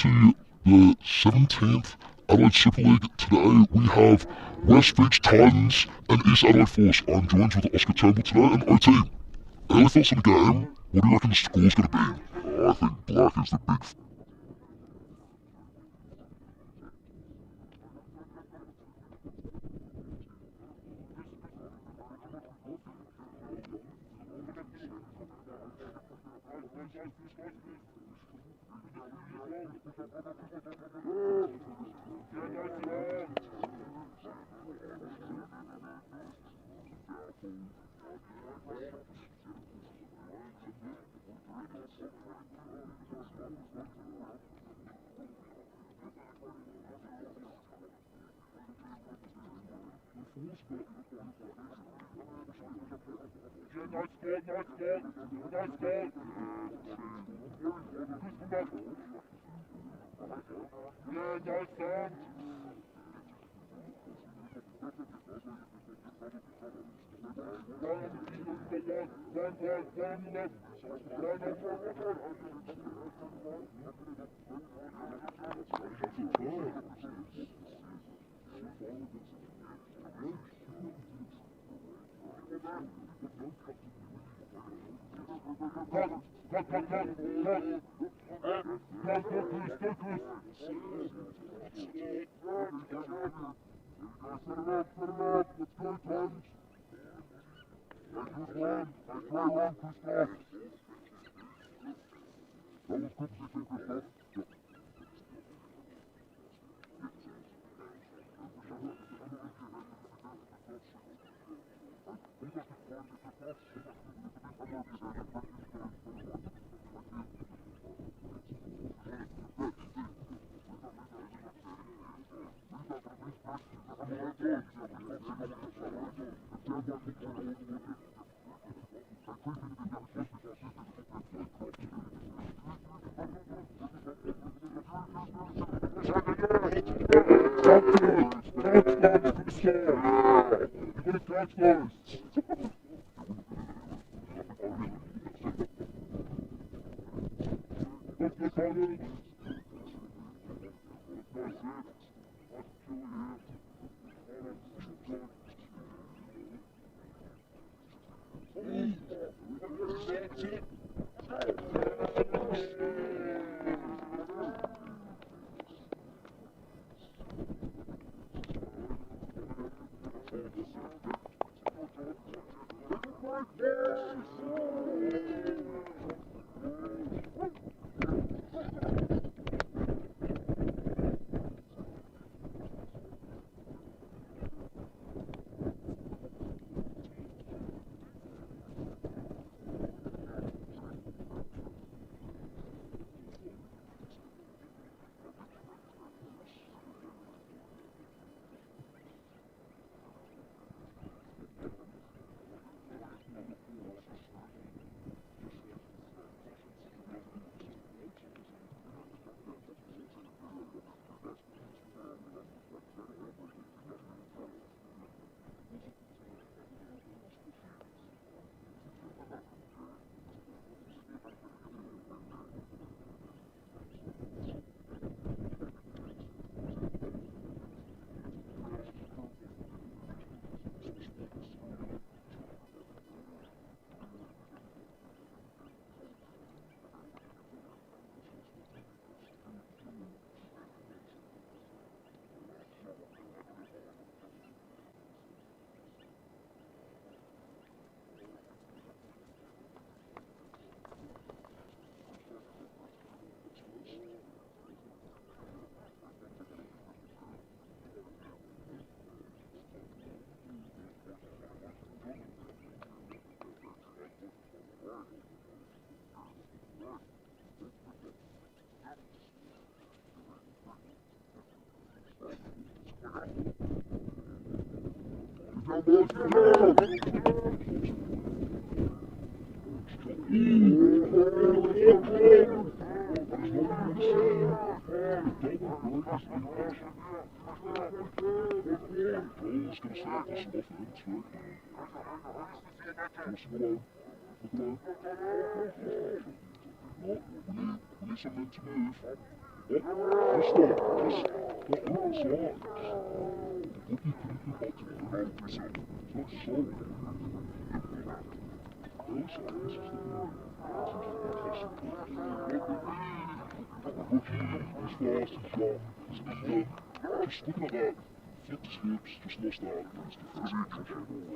to the 17th Adelaide Super League. Today we have West Beach Titans and East Adelaide Force. I'm joined with Oscar Turnbull today and OT. Early thoughts on the game, what do you reckon the score's going to be? I think black is the big We need something to move. Just looking at that, flipped his hips, just lost out against the Frisbee.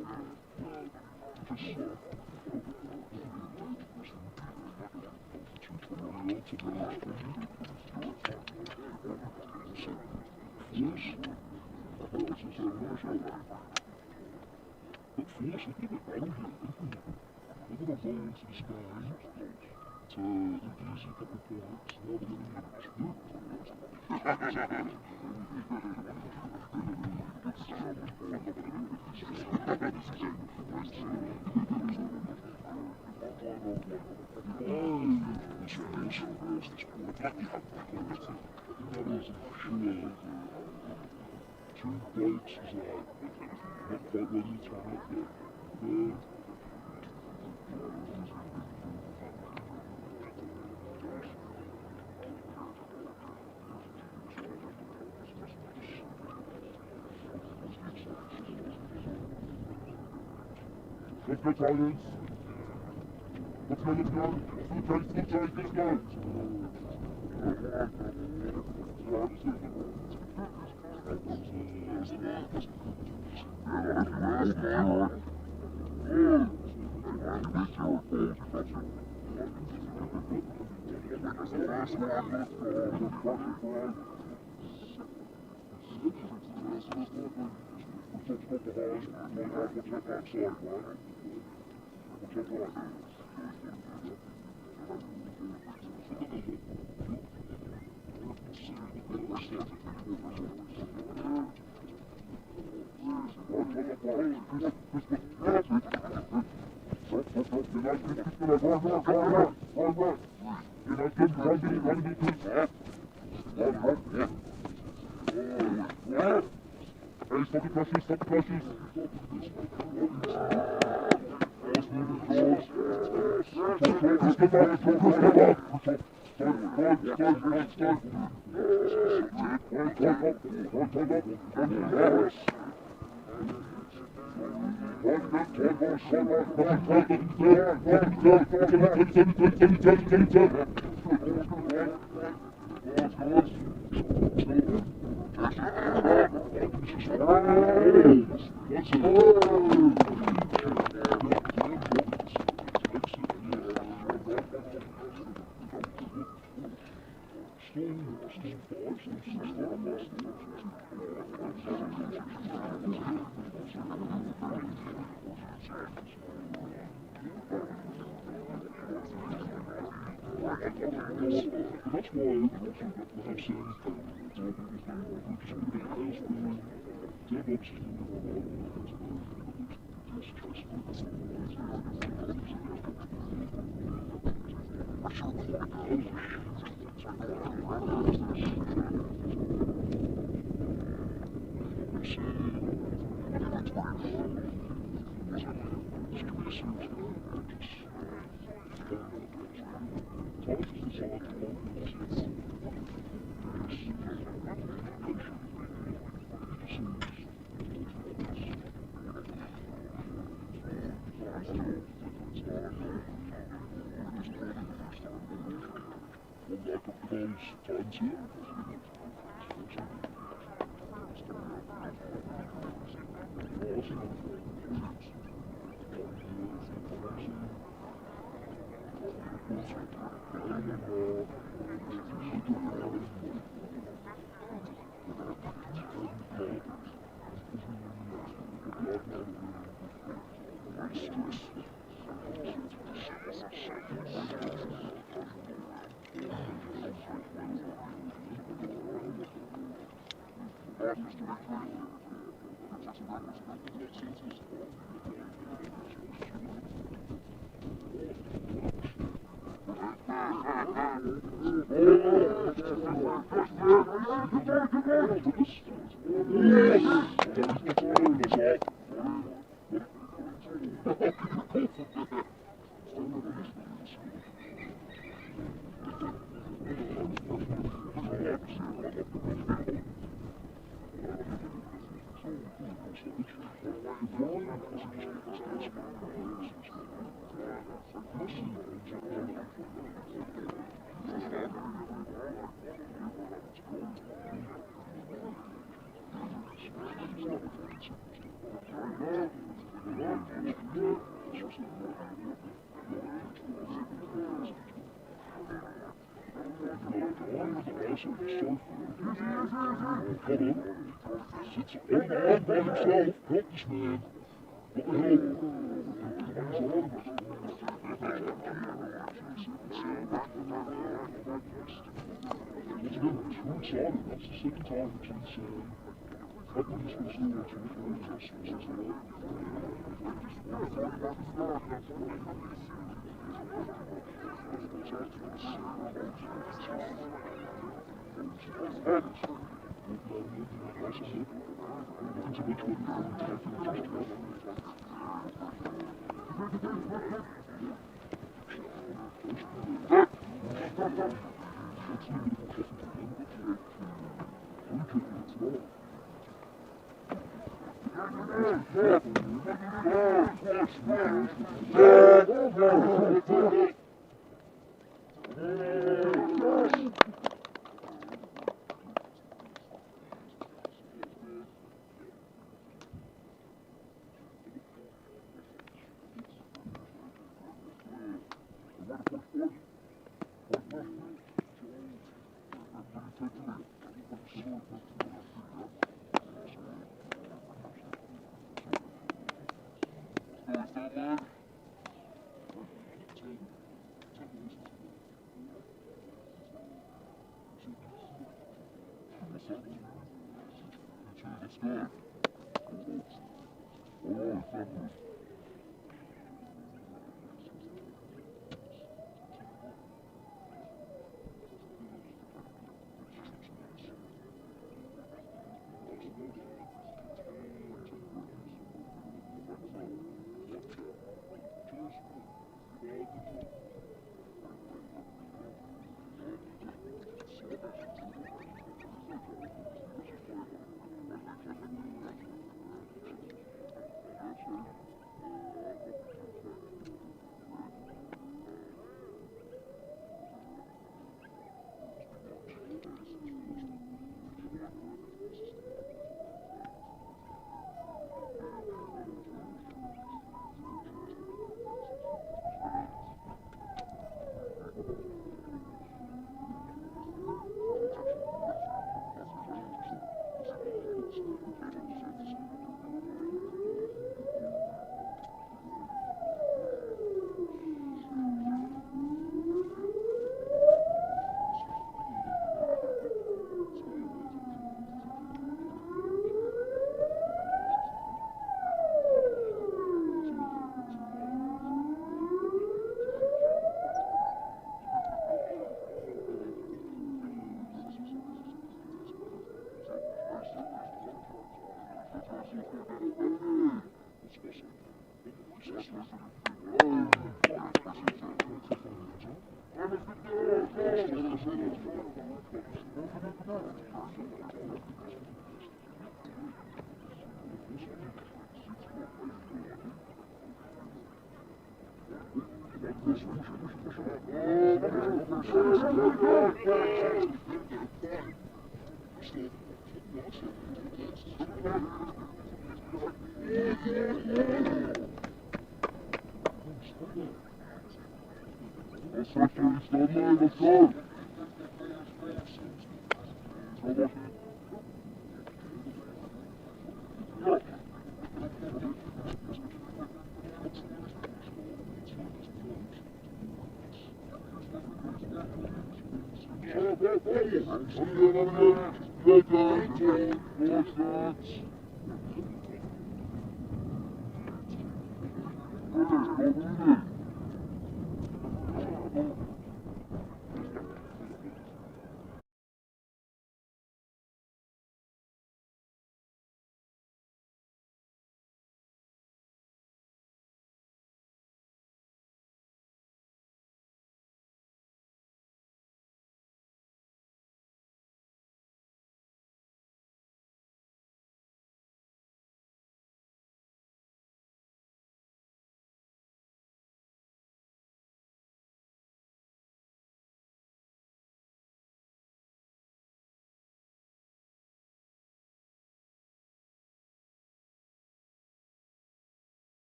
Let's go, Tigers. Let's go, let's go. Let's go, let's go.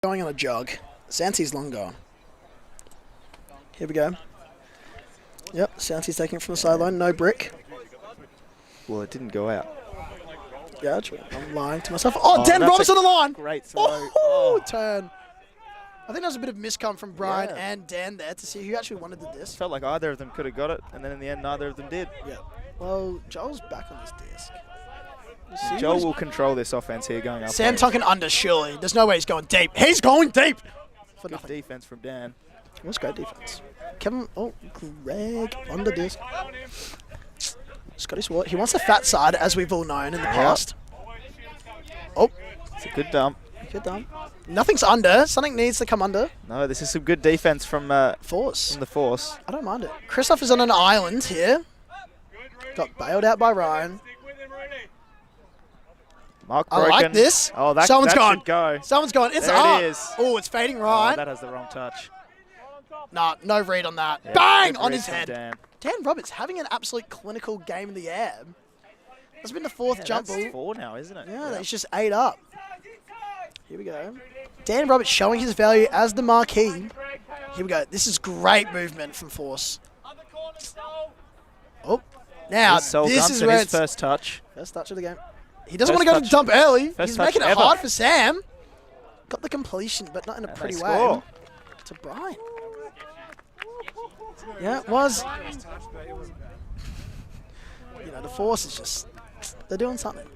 Going on a jog. Santi's long gone. Here we go. Yep, Santi's taking it from the sideline. No brick. Well, it didn't go out. Yeah, I'm lying to myself. Oh, Dan Roberts on the line. Great throw. Oh, turn. I think there was a bit of miscom from Brian Yeah. and Dan there to see who actually wanted the disc. Felt like either of them could have got it, and then in the end, neither of them did. Yeah. Well, Joel's back on this disc. Joel will control this offense here going up. Sam Tonkin under, surely. There's no way he's going deep. He's going deep! For Good nothing. defense from Dan. That's great defense. Kevin, Greg on the disc. Scotty Swart, he wants the fat side, as we've all known in the past. Oh. It's a good dump. Good dump. Nothing's under. Something needs to come under. No, this is some good defense from Force. the Force. I don't mind it. Christoph is on an island here. Got bailed out by Ryan. Mark I broken. like this. Oh, that, Someone's that gone. should go. Someone's gone. It's There up. it is. Oh, it's fading Oh, right. that has the wrong touch. Nah, no read on that. Yeah, Bang! good On read his from head. Dan. Dan Roberts having an absolute clinical game in the air. That's been the fourth jump That's ball. 4 now, isn't it? Yeah, he's just 8 up. Here we go. Dan Roberts showing his value as the marquee. Here we go. This is great movement from Force. Oh, now this is where his it's first touch. first touch of the game. He doesn't First want to go to touch. dump early. First He's touch making it ever. hard for Sam. Got the completion, but not in a And pretty they way. score. To Brian. Yeah, it was. You know, the Force is just, they're doing something.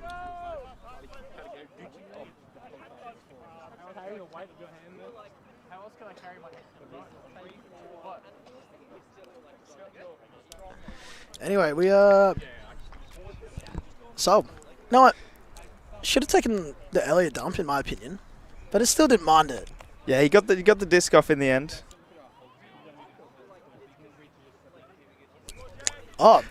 Anyway, we so, you know what? Should have taken the earlier dump, in my opinion, but it still didn't mind it. Yeah, he got the disc off in the end. Oh,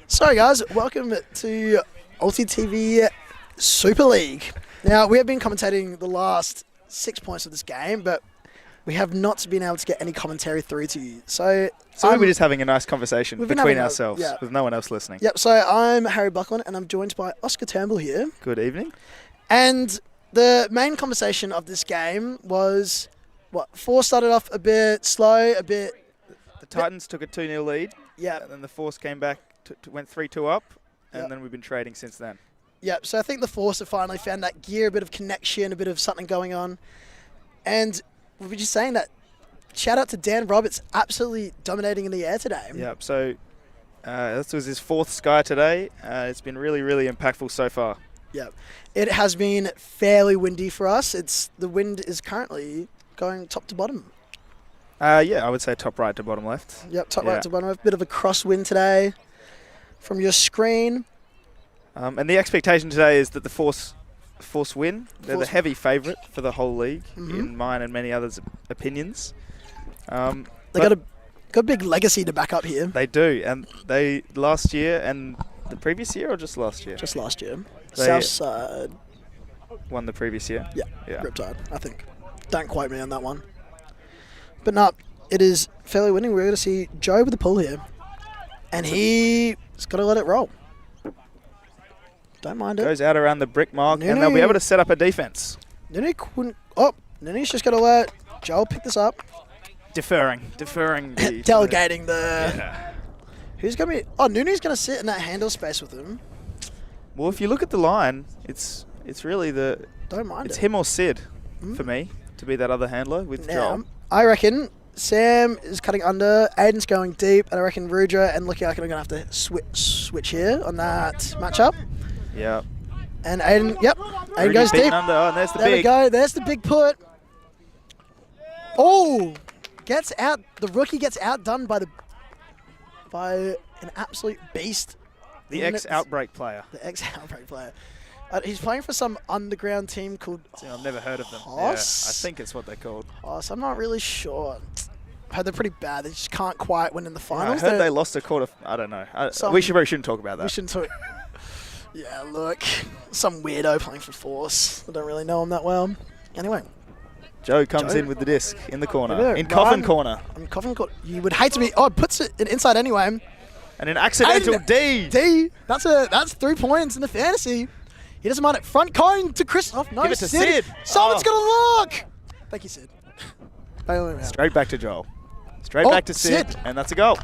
sorry guys. Welcome to ULTI.TV Super League. Now, we have been commentating the last 6 points of this game, but we have not been able to get any commentary through to you. So we were just having a nice conversation We've been between having ourselves yeah. with no one else listening. Yep, so I'm Harry Buckland, and I'm joined by Oscar Turnbull here. Good evening. And the main conversation of this game was, what, Force started off a bit slow, a bit... The Titans took a 2-0 lead. Yeah. And then the Force came back, went 3-2 up, and Yep. then we've been trading since then. Yep, so I think the Force have finally found that gear, a bit of connection, a bit of something going on. And we were just saying that, shout out to Dan Roberts, absolutely dominating in the air today. Yep, so this was his 4th Sky today. It's been really, really impactful so far. Yep. It has been fairly windy for us. The wind is currently going top to bottom. Yeah, I would say top right to bottom left. Yep, top Yeah. right to bottom. A bit of a crosswind today from your screen. And the expectation today is that the Force win. They're the Force- heavy favourite for the whole league, Mhm. in mine and many others' opinions. They but got a big legacy to back up here. They do, and they last year and the previous year, or just last year? Just last year. They- Southside. Won the previous year. Yeah, Yeah. Riptide, I think. Don't quote me on that one. But no, it is fairly winning. We're going to see Joe with the pull here. And he's got to let it roll. Don't mind it. Goes out around the brick mark, and they'll be Nunu. able to set up a defense. Nunu couldn't... Oh, Nunu's just got to let Joel pick this up. Deferring. Delegating the... Yeah. Who's going to be... Oh, Nunu's going to sit in that handle space with him. Well, if you look at the line, it's really Don't mind it's it. him or Sid Mm. for me to be that other handler with Now, Joel. I reckon Sam is cutting under, Aiden's going deep, and I reckon Rudra and looking like I'm going to have to switch here on that matchup. Yeah. And Aiden, yep, Aiden Rudy goes beaten deep. under. Oh, and there's the There we big. go, there's the big put. Oh, gets out, the rookie gets outdone by an absolute beast. The ex-Outbreak player. The ex-Outbreak player. He's playing for some underground team called See, I've never heard of them. Hoss? Yeah, I think it's what they're called. Hoss. I'm not really sure. I heard they're pretty bad. They just can't quite win in the I finals. heard They're- they lost a quarter. I don't know. Some- We probably shouldn't talk about We that. shouldn't talk. Yeah, look, some weirdo playing for Force. I don't really know him that well. Anyway, Joe comes Joe. in with the disc in the corner. Yeah, In coffin Ryan- corner. I'm coughing. You would hate to be. Oh, it puts it inside anyway. And an accidental Aiden- D. That's 3 points in the fantasy. He doesn't mind it. Front cone to Chris. Oh, no, Give it to Sid. Someone's Oh. gonna look. Thank you, Sid. Bailing him out. Straight back to Joel. Straight back to Sid, and that's a goal.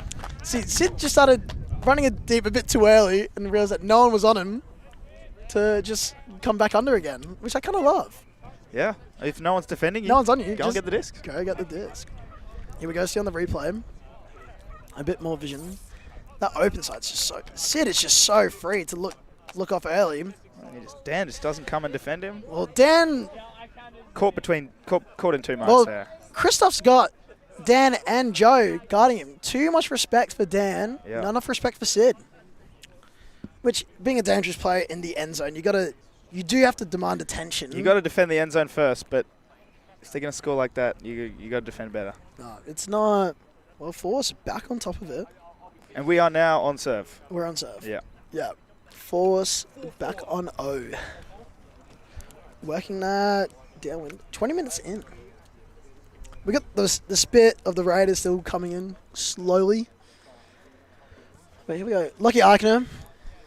See, Sid just started running it deep a bit too early and realised that no one was on him to just come back under again, which I kind of love. Yeah, if no one's defending you, no one's on you. Go and get the disc. Go get the disc. Here we go, see on the replay. A bit more vision. That open side's just so... Sid is just so free to look off early. Dan just doesn't come and defend him. Well, Dan... Caught in 2 months there. Christoph's got Dan and Joe guarding him. Too much respect for Dan, not enough respect for Sid. Which, being a dangerous player in the end zone, you do have to demand attention. You got to defend the end zone first, but if they're going to score like that, you got to defend better. No, it's not. Well, Force back on top of it. And we are now on serve. We're on serve. Yeah. Yeah. Force back on O. Working that downwind. 20 minutes in. We got the spit of the Raiders still coming in slowly. But here we go. Lucky Eichner.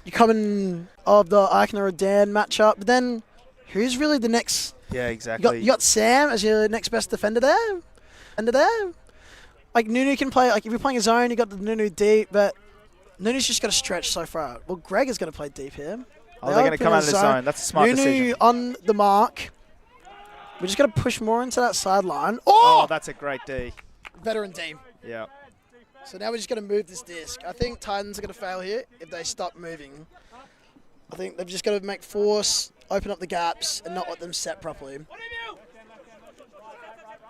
You're coming of the Eichner or Dan matchup. But then, who's really the next? Yeah, exactly. You got Sam as your next best defender there. Like, Nunu can play, like, if you're playing a zone, you got the Nunu deep, but Nunu's just got to stretch so far. Well, Greg is going to play deep here. Oh, they're going to come out of the zone. That's a smart decision. Nunu on the mark. We're just going to push more into that sideline. Oh, that's a great D. Veteran D. Yeah. So now we're just going to move this disc. I think Titans are going to fail here if they stop moving. I think they've just got to make Force open up the gaps and not let them set properly.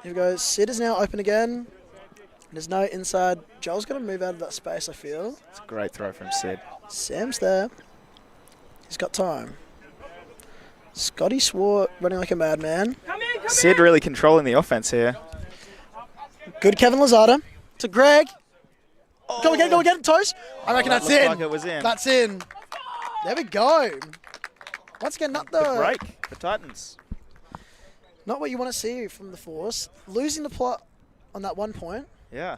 Here we go. Sid is now open again. There's no inside. Joel's going to move out of that space, I feel. It's a great throw from Sid. Sam's there. He's got time. Scotty Swart running like a madman. Sid really controlling the offense here. Good Kevin Lazada to Greg. Oh. Go again, Toast. I reckon that's in. Like it was in. That's in. There we go. Once again, not the break for Titans. Not what you want to see from the Force. Losing the plot on that 1 point. Yeah.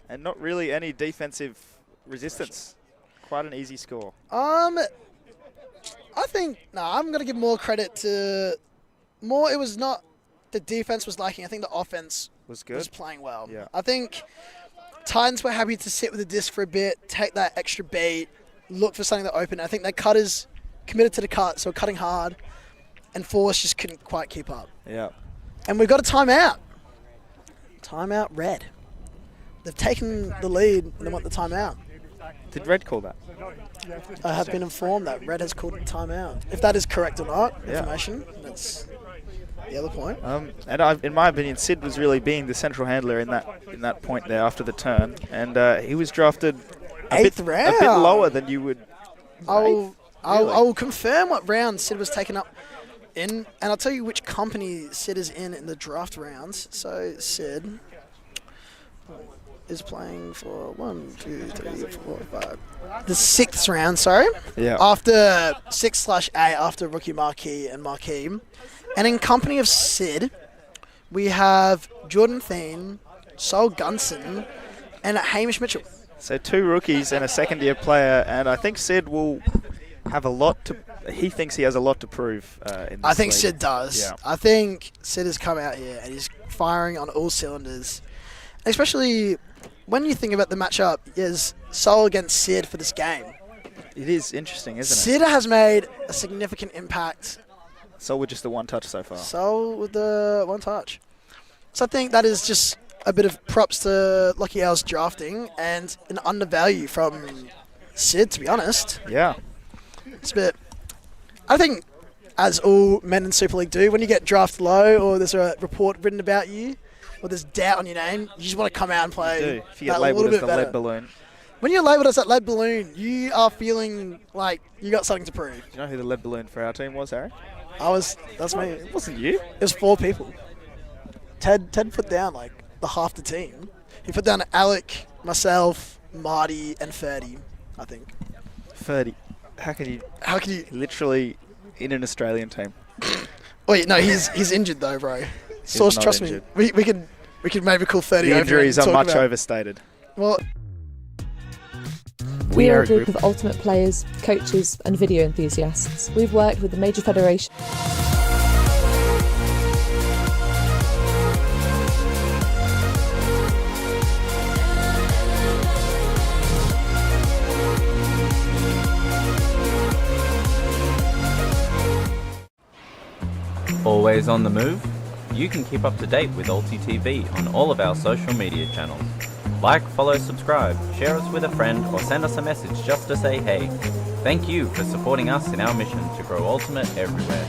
And not really any defensive resistance. Quite an easy score. I think, I'm going to give more credit to... It was not... The defense was lacking. I think the offense was good. Was playing well. Yeah. I think Titans were happy to sit with the disc for a bit, take that extra beat, look for something that opened. I think their cutters committed to the cut, so cutting hard, and Force just couldn't quite keep up. Yeah. And we've got a timeout. Timeout Red. They've taken the lead and they want the timeout. Did Red call that? I have been informed that Red has called a timeout. If that is correct or not, information, that's the other point. And in my opinion, Sid was really being the central handler in that point there after the turn, and he was drafted a bit lower than you would. I'll confirm what round Sid was taken up in, and I'll tell you which company Sid is in the draft rounds. So Sid is playing for 1, 2, 3, 4, 5. The 6th round, sorry. Yeah. After 6/8, after rookie Marquee and Marquee. And in company of Sid, we have Jordan Thien, Sol Gunson, and Hamish Mitchell. So 2 rookies and a second-year player, and I think Sid will have a lot to... He thinks he has a lot to prove in this I think league. Sid does. Yeah. I think Sid has come out here and he's firing on all cylinders. Especially when you think about the matchup, is Sol against Sid for this game. It is interesting, isn't it? Sid has made a significant impact. Sol with just the 1 touch so far. Sol with the 1 touch. So I think that is just a bit of props to Lucky Al's drafting and an undervalue from Sid, to be honest. Yeah. It's a bit... I think, as all men in Super League do, when you get drafted low or there's a report written about you or there's doubt on your name, you just want to come out and play. You do. If you get labelled as the lead balloon. When you're labelled as that lead balloon, you are feeling like you got something to prove. Do you know who the lead balloon for our team was, Harry? That's me. It wasn't you. It was 4 people. Ted put down like the half the team. He put down Alec, myself, Marty, and Ferdy, I think. Ferdy. How can you literally in an Australian team? Wait, no, he's injured though, bro. Source, trust injured. me. We could maybe call 30 The over. injuries are much overstated. Well, we are a group of ultimate players, coaches and video enthusiasts. We've worked with the major federations. always on the move? You can keep up to date with ULTI.TV on all of our social media channels. Like, follow, subscribe, share us with a friend, or send us a message just to say hey. Thank you for supporting us in our mission to grow Ultimate everywhere.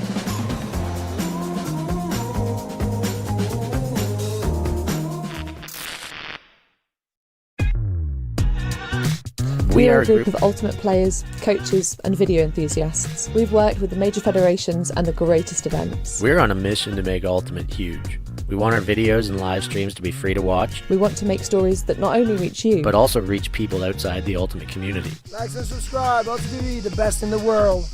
We are a group of Ultimate players, coaches and video enthusiasts. We've worked with the major federations and the greatest events. We're on a mission to make Ultimate huge. We want our videos and live streams to be free to watch. We want to make stories that not only reach you, but also reach people outside the Ultimate community. Like and subscribe, ULTI.TV, the best in the world.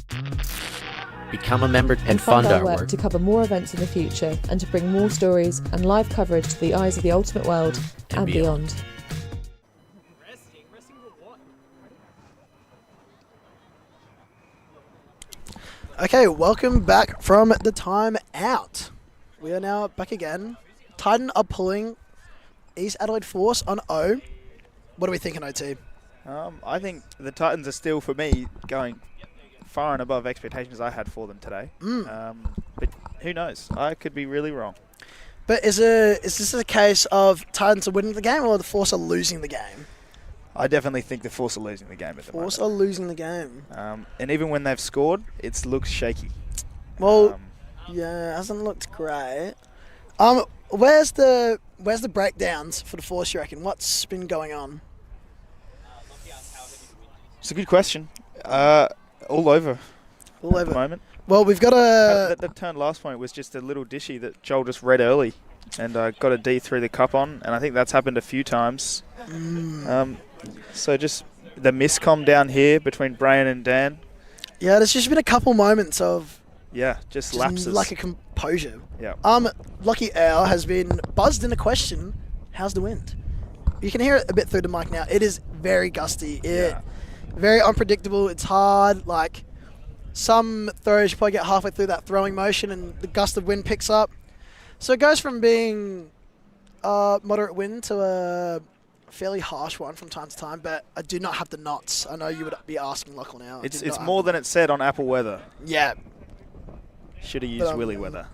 Become a member and fund our work work to cover more events in the future and to bring more stories and live coverage to the eyes of the Ultimate world and beyond. Okay, welcome back from the time out. We are now back again. Titan are pulling East Adelaide Force on O. What are we thinking, OT? I think the Titans are still, for me, going far and above expectations I had for them today. But who knows? I could be really wrong. But is this a case of Titans are winning the game or the Force are losing the game? I definitely think the Force are losing the game at the moment. Force are losing the game. And even when they've scored, it looks shaky. Well, yeah, it hasn't looked great. Where's the breakdowns for the Force, you reckon? What's been going on? It's a good question. All over. All at over. The moment. Well, we've got a... The turn last point was just a little dishy that Joel just read early and got a D through the cup on, and I think that's happened a few times. So just the miscomm down here between Brian and Dan. Yeah, there's just been a couple moments of... Yeah, just lapses. Lack of composure. Yeah. Lucky Owl has been buzzed in a question. How's the wind? You can hear it a bit through the mic now. It is very gusty. Very unpredictable. It's hard. Like, some throws you probably get halfway through that throwing motion and the gust of wind picks up. So it goes from being moderate wind to a fairly harsh one from time to time, but I do not have the knots. I know you would be asking Lachlan now. It's more than it said on Apple Weather. Yeah. Should have used Willy Weather.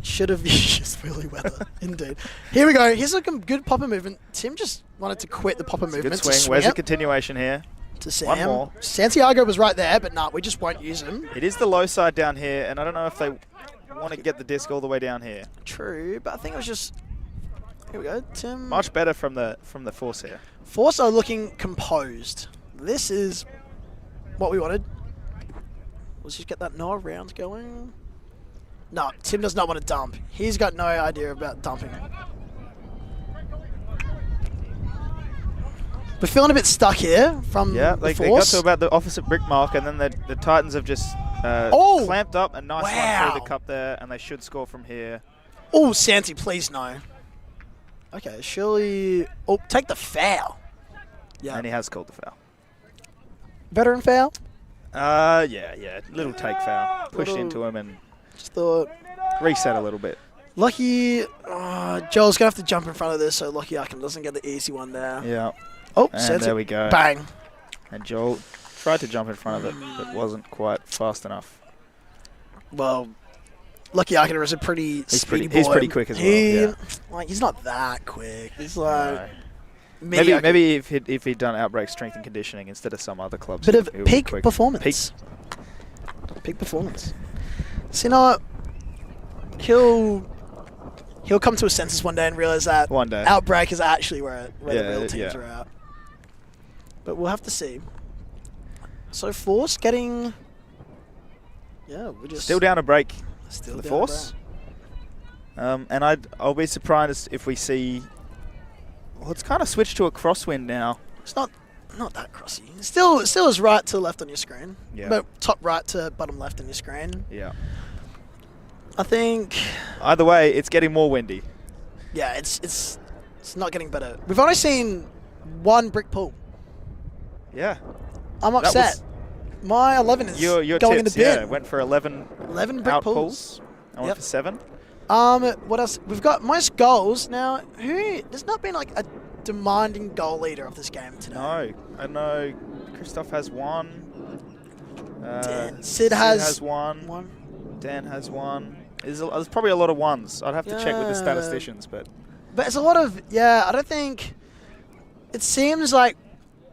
Should have used Willy Weather, indeed. Here we go. Here's some good popper movement. Tim just wanted to quit the popper movement. Good swing. Where's the continuation here? To Sam. One more. Santiago was right there, but we just won't use him. It is the low side down here, and I don't know if they want to get the disc all the way down here. True, but I think it was just... Here we go, Tim. Much better from the Force here. Force are looking composed. This is what we wanted. Let's just get that Noah round going. No, Tim does not want to dump. He's got no idea about dumping. We're feeling a bit stuck here from the Force. They got to about the opposite brick mark, and then the Titans have just clamped up a nice one through the cup there, and they should score from here. Oh, Santi, please no. Okay, surely... Oh, take the foul. Yeah. And he has called the foul. Veteran foul? Yeah. Little take foul. Pushed into him and just thought... reset a little bit. Lucky... Joel's going to have to jump in front of this so Lucky Arkham doesn't get the easy one there. Yeah. Oh, and there we go. Bang. And Joel tried to jump in front of it, but wasn't quite fast enough. Well, Lucky Arkham is a pretty speedy boy. He's pretty quick as well. Yeah. Like, he's not that quick. He's like... No. Maybe if he'd done Outbreak strength and conditioning instead of some other clubs. Bit of peak performance. Peak performance. So, you know what? He'll come to his senses one day and realize that Outbreak is actually where the real teams are at. But we'll have to see. So Force getting... Yeah, we're just... Still down a break for the Force. And I'll be surprised if we see... Well, it's kind of switched to a crosswind now. It's not that crossy. Still is right to left on your screen. Yeah. But top right to bottom left on your screen. Yeah. I think... Either way, it's getting more windy. Yeah, it's not getting better. We've only seen one brick pull. Yeah. I'm upset. My 11 is your going tips, in the bin. Yeah, went for 11 brick pulls. I went for 7. What else? We've got most goals. Now, there's not been like a demanding goal leader of this game today. No. I know Christoph has 1. Sid has 1. Dan has 1. There's probably a lot of ones. I'd have to check with the statisticians, but it's a lot of, I don't think, it seems like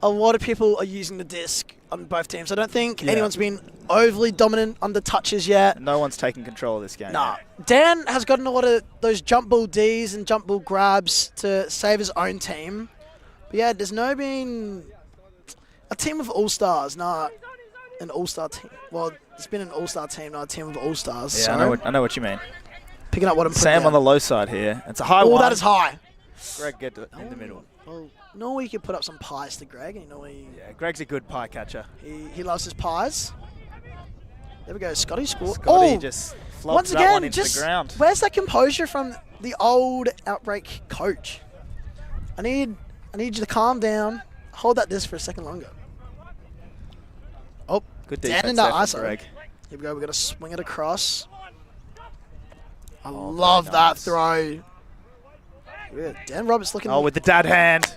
a lot of people are using the disc on both teams. I don't think anyone's been overly dominant on the touches yet. no one's taking control of this game. Nah. Dan has gotten a lot of those jump ball Ds and jump ball grabs to save his own team. But yeah, there's no been a team of all-stars, not an all-star team. Well, it's been an all-star team, not a team of all-stars. Yeah, so I know what you mean. picking up what I'm putting Sam down. on the low side here. It's a high one. Oh, that is high. Greg get in the middle. Well, Norway could put up some pies to Greg. And Yeah, Greg's a good pie catcher. he loves his pies. There we go. Scotty scored. Scotty just flopped once that again, one into just the ground. where's that composure from the old Outbreak coach? I need you to calm down. Hold that disc for a second longer. Oh, Good Dan defense in there that from ISO. Greg. Here we go. We're gonna swing it across. I Oh, love very that nice. throw. Yeah, Dan Roberts looking. Oh, with the dad hand.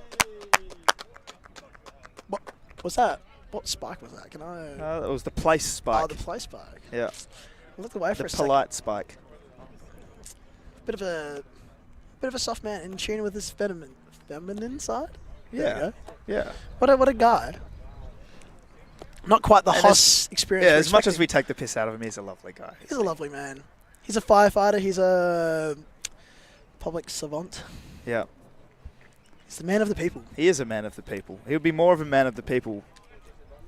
What was that? What spike was that? Can I? That was the place spike. Oh, the play spike. Yeah, I looked away for the a second. polite spike. Bit of a soft man in tune with his feminine side. There you Yeah, go. yeah. What a guy. Not quite the And Hoss experience. Yeah, we're as much as expecting. we take the piss out of him, he's a lovely guy. He's a lovely man. He's a firefighter. He's a public savant. Yeah, He's the man of the people. he is a man of the people. He would be more of a man of the people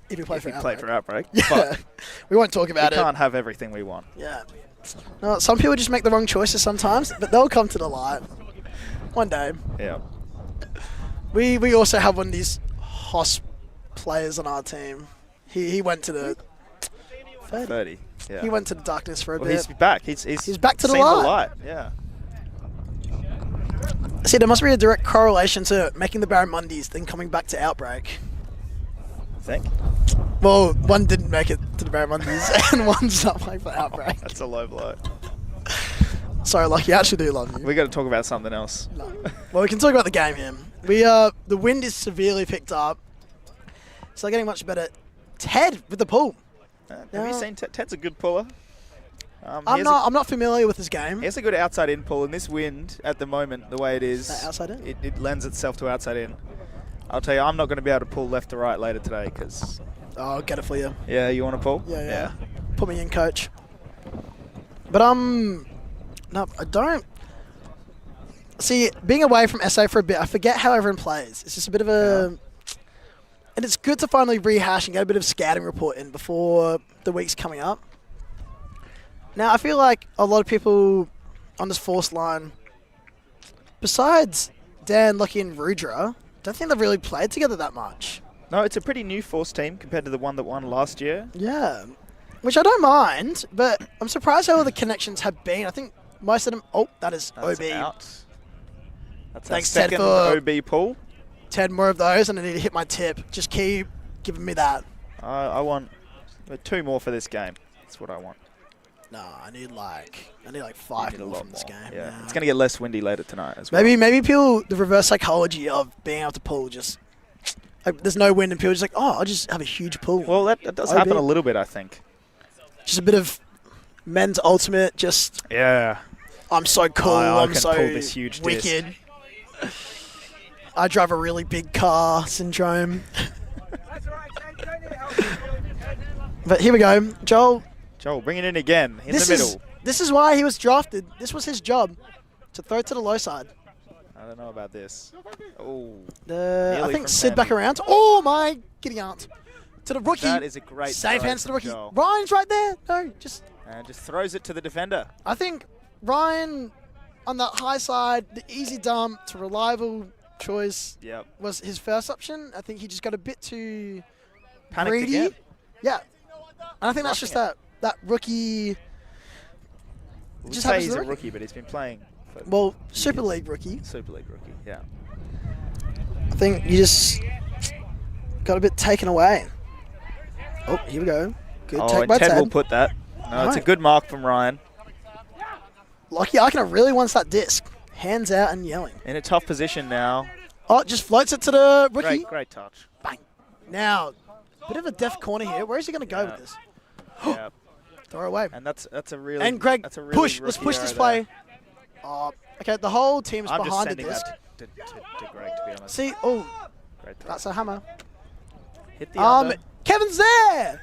If he played if for he played for Outbreak. Outbreak. Yeah. But We won't talk we about it. can't have everything we want. Yeah. No, some people just make the wrong choices sometimes, but they'll come to the light. One day. Yeah. We also have one of these Hoss players on our team. He went to the 30. Yeah. He went to the darkness for a Well, bit. he's back. He's back to the seen light. Yeah. See, there must be a direct correlation to making the Barramundis then coming back to Outbreak. I think. Well, one didn't make it to the Barramundis and one's not playing for Outbreak. That's a low blow. Sorry, Lucky, I actually do love you. We got to talk about something else. No. Well, we can talk about the game here. The wind is severely picked up. It's not getting much better. Ted with the pull. Have No. you seen Ted's a good puller? I'm not familiar with his game. He has a good outside-in pull, and this wind, at the moment, the way it is, That outside in? it lends itself to outside-in. I'll tell you, I'm not going to be able to pull left to right later today, because... Oh, I'll get it for you. Yeah, you want to pull? Yeah. Put me in, coach. But no, I don't. See, being away from SA for a bit, I forget how everyone plays. It's just a bit of a, and it's good to finally rehash and get a bit of scouting report in before the week's coming up. Now, I feel like a lot of people on this force line, besides Dan, Lucky, and Rudra, don't think they've really played together that much. No, it's a pretty new force team compared to the one that won last year. Yeah, which I don't mind, but I'm surprised how all the connections have been. I think most of them. Oh, that is That's OB. out. That's Thanks, our Ted, second for- OB pull. 10 more of those, and I need to hit my tip. Just keep giving me that. I want 2 more for this game. That's what I want. No, I need like 5 Need a more lot from this more. game. Yeah. It's going to get less windy later tonight as well. Maybe people, the reverse psychology of being able to pull, just like, there's no wind and people just like, oh, I'll just have a huge pull. Well, that does OB. happen a little bit, I think. Just a bit of men's ultimate. Just Yeah. I'm so cool. I I'm can so pull this huge disc. wicked. I drive a really big car syndrome. But here we go, Joel. Joel, bring it in again, in the middle. This is why he was drafted. This was his job, to throw to the low side. I don't know about this. Oh, I Nearly think from Sid back 10. around. Oh my giddy aunt. To the rookie. that is a great Safe throw hands to the from rookie. Joel. Ryan's right there. No, just. And just throws it to the defender. I think Ryan on that high side, the easy dump to reliable choice Yep. was his first option. I think he just got a bit too Panicked greedy. again. Yeah. And I think that's just that rookie. We'll just say happens he's to a the rookie, but he's been playing for Well, Super League rookie. Super League rookie. Yeah. I think you just got a bit taken away. Oh, here we go. Good Oh, take and by Ted Ted. will put that. No, it's a Right. good mark from Ryan. Lucky Arkana really wants that disc. Hands out and yelling. In a tough position now. Oh, just floats it to the rookie. Great touch. Bang. Now, bit of a deft corner here. Where is he going to go with this? Yeah. Throw away. And that's a really And Greg, that's a really push. Let's rookie push error this there. play. Okay, the whole team's I'm just behind the sending disc. that to Greg, to be honest. See, Great throw. that's a hammer. Hit the under. Kevin's there.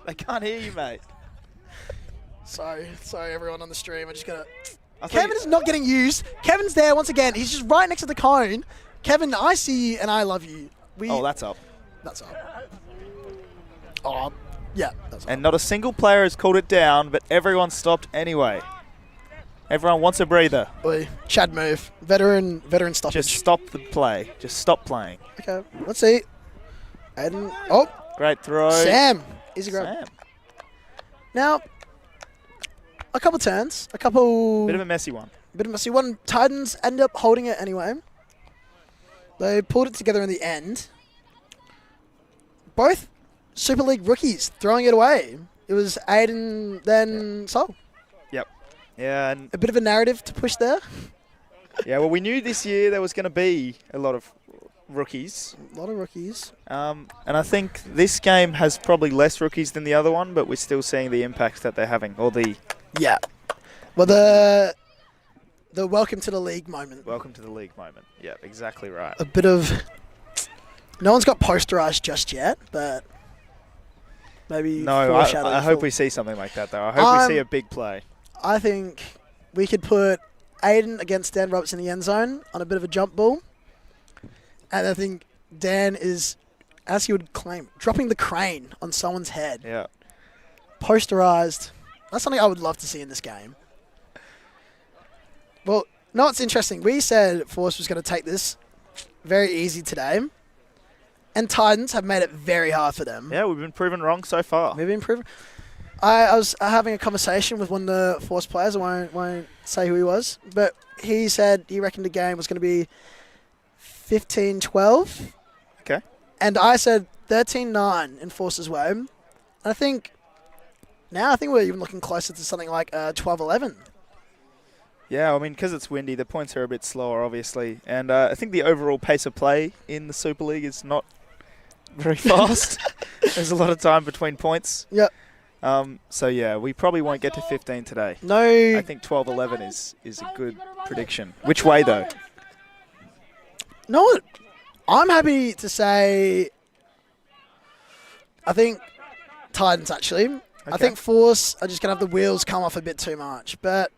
They can't hear you, mate. Sorry, everyone on the stream. I'm just gonna. I thought Kevin is not getting used. Kevin's there once again. He's just right next to the cone. Kevin, I see you and I love you. Oh, that's up. That's up. Oh, yeah, that's up. And not a single player has called it down, but everyone stopped anyway. Everyone wants a breather. Boy, Chad move. Veteran stoppage. Just stop the play. Just stop playing. Okay, let's see. Aiden. Oh, Great throw. Sam. Easy grab. Sam. Now, a couple turns. A couple. Bit of a messy one. Titans ended up holding it anyway. They pulled it together in the end. Both Super League rookies throwing it away. It was Aiden, then Sol. Yep. Yeah, and A bit of a narrative to push there. yeah. Well, we knew this year there was going to be a lot of rookies. A lot of rookies. And I think this game has probably less rookies than the other one, but we're still seeing the impact that they're having, or the Yeah. Well, the welcome to the league moment. welcome to the league moment. Yeah, exactly right. A bit of. No one's got posterized just yet, but maybe. No, foreshadowing I hope for- we see something like that, though. I hope we see a big play. I think we could put Aiden against Dan Roberts in the end zone on a bit of a jump ball. And I think Dan is, as he would claim, dropping the crane on someone's head. Yeah. Posterized. That's something I would love to see in this game. Well, no, it's interesting. We said Force was going to take this very easy today. And Titans have made it very hard for them. Yeah, we've been proven wrong so far. Maybe improve. I was having a conversation with one of the Force players. I won't say who he was. But he said he reckoned the game was going to be 15-12. Okay. And I said 13-9 in Force's way. And I think we're even looking closer to something like 12-11. Yeah, I mean, because it's windy, the points are a bit slower, obviously. And I think the overall pace of play in the Super League is not very fast. There's a lot of time between points. Yep. So, yeah, we probably won't get to 15 today. No. I think 12-11 is a good prediction. Which way, though? No, what? I'm happy to say I think Titans, actually. Okay. I think Force are just going to have the wheels come off a bit too much. But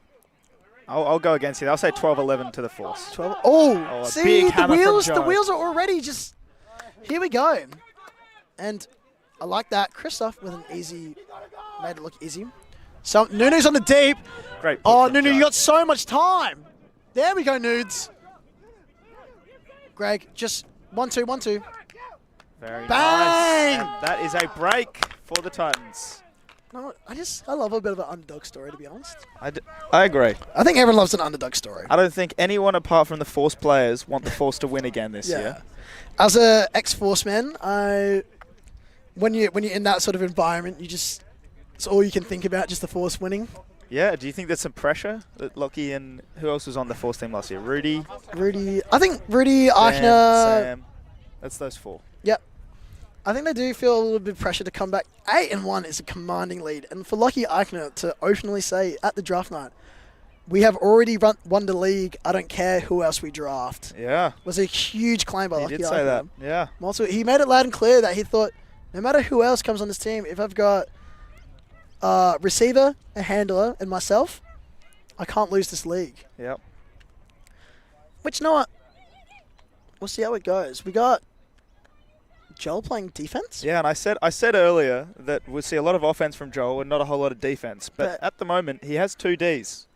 I'll go against you. I'll say 12-11 to the Force. 12. Oh, a see, big the hammer from wheels Joe. are already just... Here we go. And I like that. Christoph with an easy... Made it look easy. So, Nunu's on the deep. Great. Oh, Nunu, you got so much time. There we go, Nudes. Greg, just 1-2, 1-2. Very Bang! nice. And that is a break for the Titans. No, I love a bit of an underdog story, to be honest. I agree. I think everyone loves an underdog story. I don't think anyone apart from the Force players want the Force to win again this year. As a ex-Force man, when you're in that sort of environment, it's all you can think about, just the Force winning. Yeah, do you think there's some pressure that Lockie and who else was on the Force team last year? Rudy, I think Rudy, Eichner, Sam. That's those four. Yep. I think they do feel a little bit of pressure to come back. 8-1 is a commanding lead. And for Lockie Eichner to openly say at the draft night, we have already won the league, I don't care who else we draft. Yeah. Was a huge claim by Lockie Eichner. He did say that, yeah. Also, he made it loud and clear that he thought, no matter who else comes on this team, if I've got a receiver, a handler, and myself, I can't lose this league. Yep. Which, you know what? We'll see how it goes. We got Joel playing defense. Yeah, and I said earlier that we'll see a lot of offense from Joel and not a whole lot of defense. But at the moment, he has 2 Ds.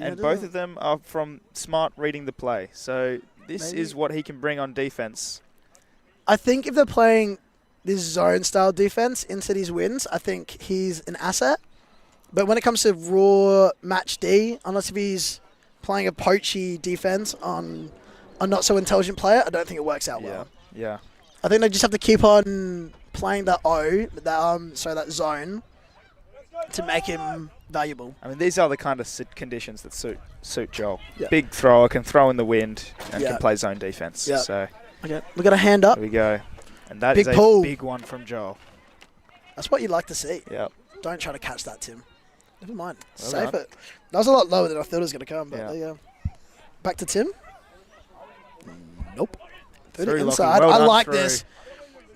And both of them are from smart reading the play. So this is what he can bring on defense. I think if they're playing this zone-style defense into these wins, I think he's an asset. But when it comes to raw match D, unless if he's playing a poachy defense on a not-so-intelligent player, I don't think it works out well. Yeah. I think they just have to keep on playing that that zone to make him valuable. I mean, these are the kind of conditions that suit Joel. Yeah. Big thrower, can throw in the wind, and Yeah. can play zone defense. Yeah. So Okay, we got a hand up. there we go. And that Big is pull. a big one from Joel. That's what you'd like to see. Yep. Don't try to catch that, Tim. Never mind. Well Safe done. it. That was a lot lower than I thought it was going to come, but Yeah. there you go. Back to Tim. Nope. Put Through, it Lockie. inside. Well I done like through. this.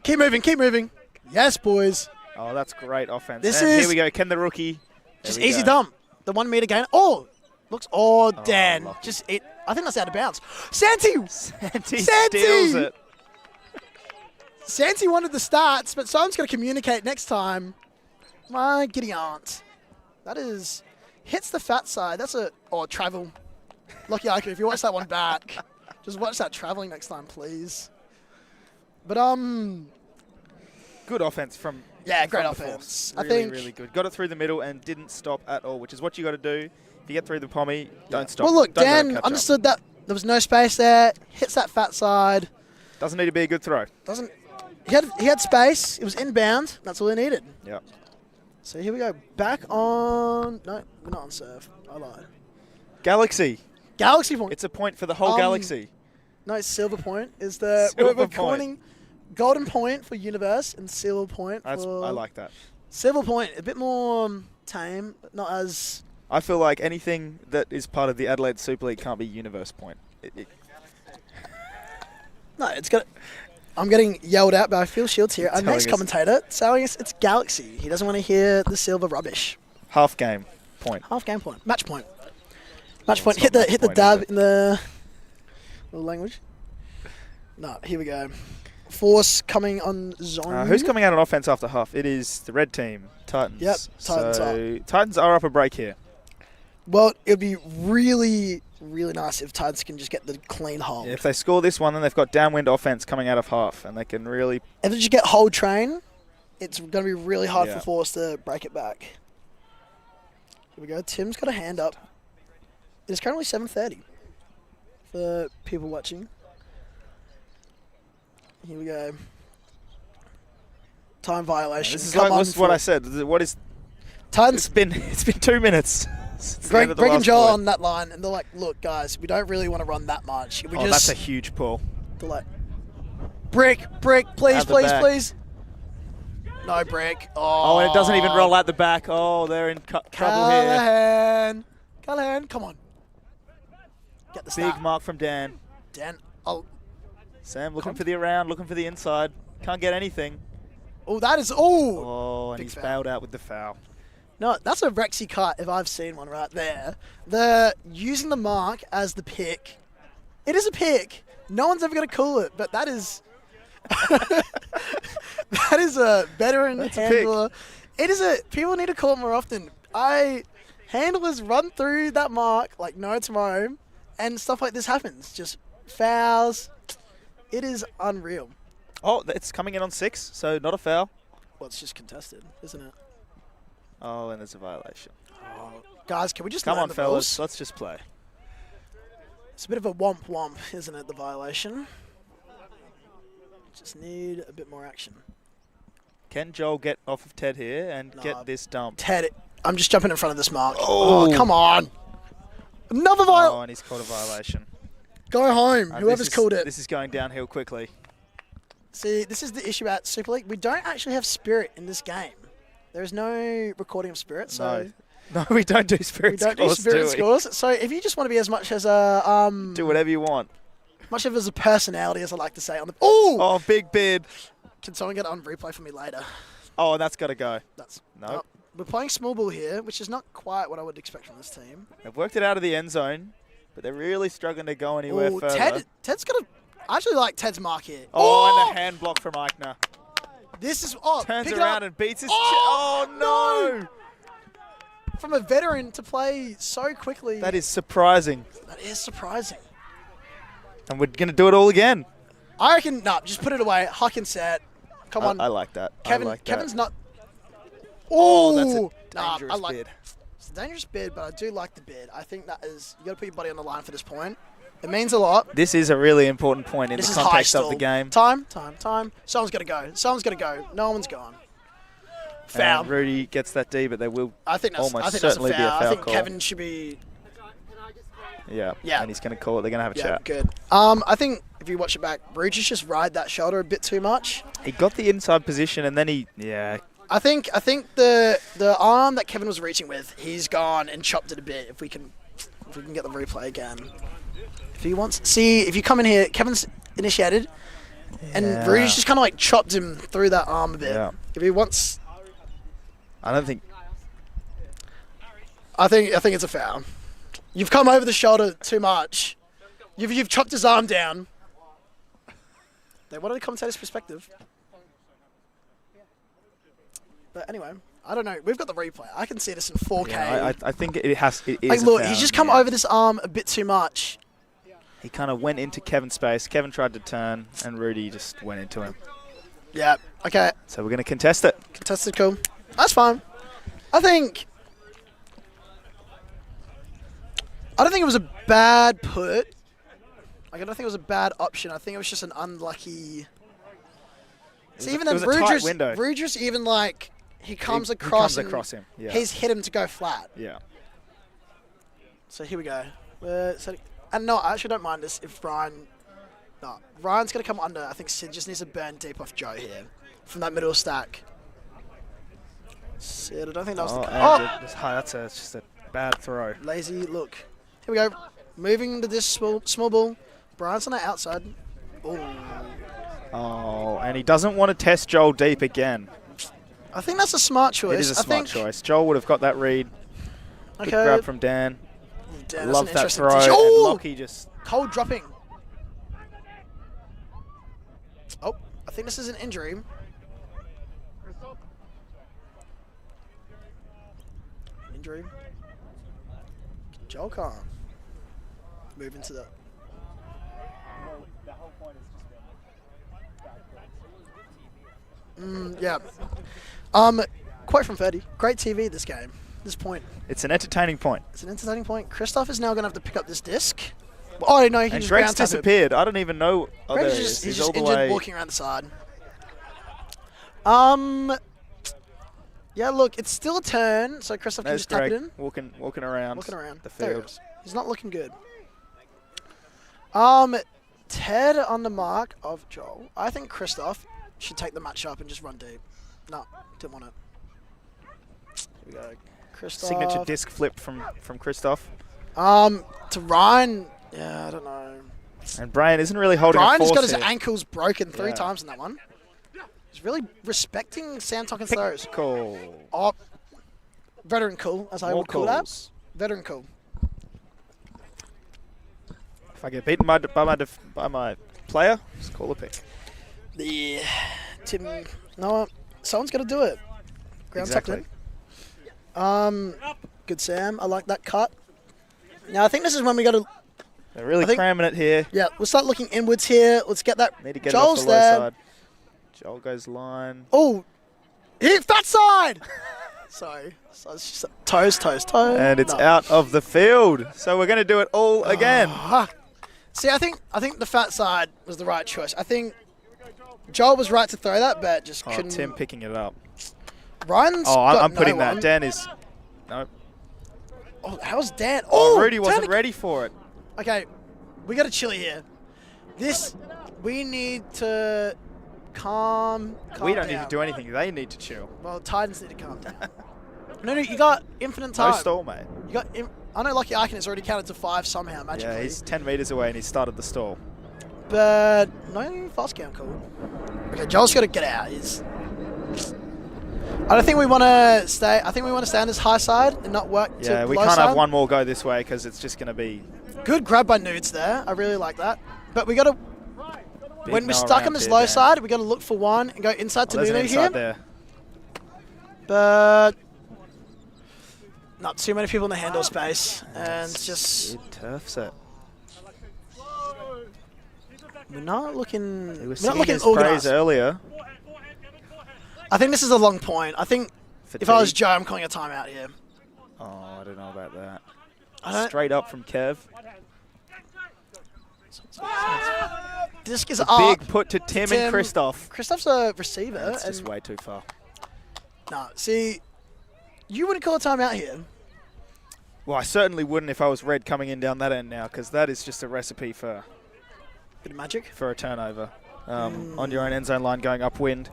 Keep moving, keep moving. Yes, boys. Oh, that's great offense. This and is- here we go. Ken the rookie. There Just we easy go. dump. The 1 meter gain. Oh, looks. Oh, Dan. lucky. Just it. I think that's out of bounds. Santi. Santi Santi! steals it. Santi wanted the starts, but someone's got to communicate next time. My giddy aunt. That is hits the fat side. That's a travel. Lucky Icon, if you watch that one back, just watch that traveling next time, please. But Good offense from yeah, great from the offense. force. I Really, think. really good. Got it through the middle and didn't stop at all, which is what you got to do. If you get through the pommy, don't stop. Well, look, Don't let it Dan catch up. understood that there was no space there. Hits that fat side. Doesn't need to be a good throw. Doesn't. He had space. It was inbound. That's all he needed. Yep. So here we go. Back on. No, we're not on serve. I lied. Galaxy. Galaxy point. It's a point for the whole galaxy. No, silver point is the Silver we're point. calling golden point for universe and silver point I for like that. silver point. A bit more tame, but not as. I feel like anything that is part of the Adelaide Super League can't be universe point. No, it's got. I'm getting yelled at by Phil Shields here. Our Telling next us- commentator telling us it's Galaxy. He doesn't want to hear the silver rubbish. Half game point. Half game point. Match point. Match Oh, point. it's Hit not the match hit the point, dab is it? in the language. No, here we go. Force coming on zone. Who's coming out on offense after half? It is the red team, Titans. Yep, Titans so Titans are up a break here. Well, it'd be really, really nice if Titans can just get the clean hold. If they score this one, then they've got downwind offense coming out of half, and they can really. If they just get hold train, it's going to be really hard Yeah. for Force to break it back. Here we go. Tim's got a hand up. It is currently 7:30 for people watching. Here we go. Time violation. This is Come like on, this is what I Force. said. What is? Titans. It's been 2 minutes. since the end of the Greg and last Joel quarter. on that line, and they're like, "Look, guys, we don't really want to run that much. We Oh, just." that's a huge pull. They're like, brick, please, Out the please, back. please. No brick. Oh, and it doesn't even roll out the back. Oh, they're in trouble here. Callahan, come on. Get the Big start. mark from Dan. Dan. Sam looking for the around, looking for the inside. Can't get anything. Oh, that is. Oh. Oh, and Big he's foul. bailed out with the foul. No, that's a Rexy cut if I've seen one right there. The using the mark as the pick. It is a pick. No one's ever going to call it, but that is. That is a veteran That's a pick. handler. It is a. People need to call it more often. Handlers run through that mark like no tomorrow, and stuff like this happens. Just fouls. It is unreal. Oh, it's coming in on 6, so not a foul. Well, it's just contested, isn't it? Oh, and there's a violation. Guys, can we just Come learn on, the fellas. rules? Let's just play. It's a bit of a womp, isn't it, the violation? Just need a bit more action. Can Joel get off of Ted here and Nah. get this dump? Ted, I'm just jumping in front of this mark. Oh. Come on. Another Oh, and he's called a violation. Go home, And whoever's called it. This is going downhill quickly. See, this is the issue at Super League. We don't actually have spirit in this game. There is no recording of spirit, so No, we don't do spirit we don't scores, do spirit we? scores. So if you just want to be as much as a Do whatever you want. much of as a personality, as I like to say on the Oh, big bid. Can someone get it on replay for me later? Oh, and that's got to go. That's No. We're playing small ball here, which is not quite what I would expect from this team. They've worked it out of the end zone, but they're really struggling to go anywhere Oh, further. Ted's got a. I actually like Ted's mark here. Oh, and a hand block from Eichner. This is Turns pick it around up. and beats his Oh, no! From a veteran to play so quickly. That is surprising. That is surprising. And we're going to do it all again. I reckon. No, just put it away. Huck and set. Come on. I like that. Kevin. I like Kevin's that. not. Oh, that's a Nah, dangerous I like. bid. It's a dangerous bid, but I do like the bid. I think that is. You got to put your body on the line for this point. It means a lot. This is a really important point in This the is high context of stall. the game. Time. Someone's got to go. No one's gone. Foul. And Rudy gets that D, but they will I think that's. almost I think that's a certainly foul. be a foul I think call. Kevin should be. Yeah. Yeah. And he's going to call it. They're going to have a Yeah, chat. good. I think if you watch it back, Bruges just ride that shoulder a bit too much. He got the inside position and then he I think the arm that Kevin was reaching with, he's gone and chopped it a bit. If we can get the replay again. If he wants, see if you come in here, Kevin's initiated, and Rudy's just kind of like chopped him through that arm a bit. Yeah. If he wants, I don't think. I think it's a foul. You've come over the shoulder too much. You've chopped his arm down. They wanted the commentator's perspective. But anyway, I don't know. We've got the replay. I can see this in 4K. Yeah, I think it is. Like, look, he's just come over this arm a bit too much. He kind of went into Kevin's space. Kevin tried to turn, and Rudy just went into him. Yeah. Okay. So we're going to contest it. Contested, cool. That's fine. I don't think it was a bad put. Like, I don't think it was a bad option. I think it was just an unlucky. So even then, Rudris even like he comes across him. Yeah. He's hit him to go flat. Yeah. So here we go. And no, I actually don't mind this if Ryan's going to come under. I think Sid just needs to burn deep off Joe here from that middle stack. Sid, I don't think that was the... That's just a bad throw. Lazy look. Here we go. Moving to this small ball. Brian's on the outside. Ooh. Oh, and he doesn't want to test Joel deep again. I think that's a smart choice. It is a smart choice. Joel would have got that read. Okay. Good grab from Dan. Dan, love that throw. Oh! And Lockie just... Cold dropping. Oh, I think this is an injury. Injury. Joel can't move into that. Yeah. Quote from Ferdy. Great TV this game. This point. It's an entertaining point. It's an entertaining point. Christoph is now going to have to pick up this disc. Oh, no, he can and just Greg's ground tap disappeared. I don't even know. Oh, there he he's is. just all the injured way. walking around the side. Yeah, look, it's still a turn, so Christoph can There's just tap Greg it in. walking around. The There he field. is. He's not looking good. Ted on the mark of Joel. I think Christoph should take the match up and just run deep. No, didn't want it. Here we go. Christoph. Signature disc flip from Christoph. To Ryan, yeah, I don't know. And Brian isn't really holding a Brian's force got his here. ankles broken 3 Yeah. times in that one. He's really respecting Sam Tonkin's throws. Cool. Oh, veteran cool, as I More would call that. calls. Veteran cool. If I get beaten by my player, just call a pick. The Tim, no, someone's got to do it. Ground Exactly. tucked in. Good Sam. I like that cut. Now I think this is when we got to. They're really cramming it here. Yeah, we'll start looking inwards here. Let's get that. Need to get Joel's it off the low there. side. Joel goes line. Oh, hit fat side. Sorry, so it's just toes. And it's out of the field. So we're going to do it all again. See, I think the fat side was the right choice. I think Joel was right to throw that, but just couldn't. Tim picking it up. Ryan's. I'm putting that. Dan is. No. Oh, how's Dan? Oh, Rudy wasn't ready for it. Okay, we got to chili here. We need to calm We don't down. need to do anything. They need to chill. Well, Titans need to calm down. No, you got infinite time. No stall, mate. You got. I know Lucky Arkin has already counted to 5 somehow magically. Yeah, he's 10 meters away and he started the stall. But no fast count call. Okay, Joel's got to get out. I don't think we want to stay. I think we want to stay on this high side and not work to Yeah, we low can't side. have one more go this way because it's just going to be. Good grab by Nudes there. I really like that. But we got to. Big When we're no stuck around on this here, low Dan. side, we got to look for one and go inside to There's an Nuno inside here. there. But not too many people in the handle space, and just It turfs it. we're not looking. He We're was not singing looking his praise organised. earlier. I think this is a long point. I think if I was Joe, I'm calling a timeout here. Oh, I don't know about that. I don't- Straight up from Kev. Disc is up. Big put to Tim and Christoph. Christoph's a receiver. That's just and way too far. no, see, you wouldn't call a timeout here. Well, I certainly wouldn't if I was red coming in down that end now, because that is just a recipe for Bit of magic. a turnover. On your own end zone line going upwind.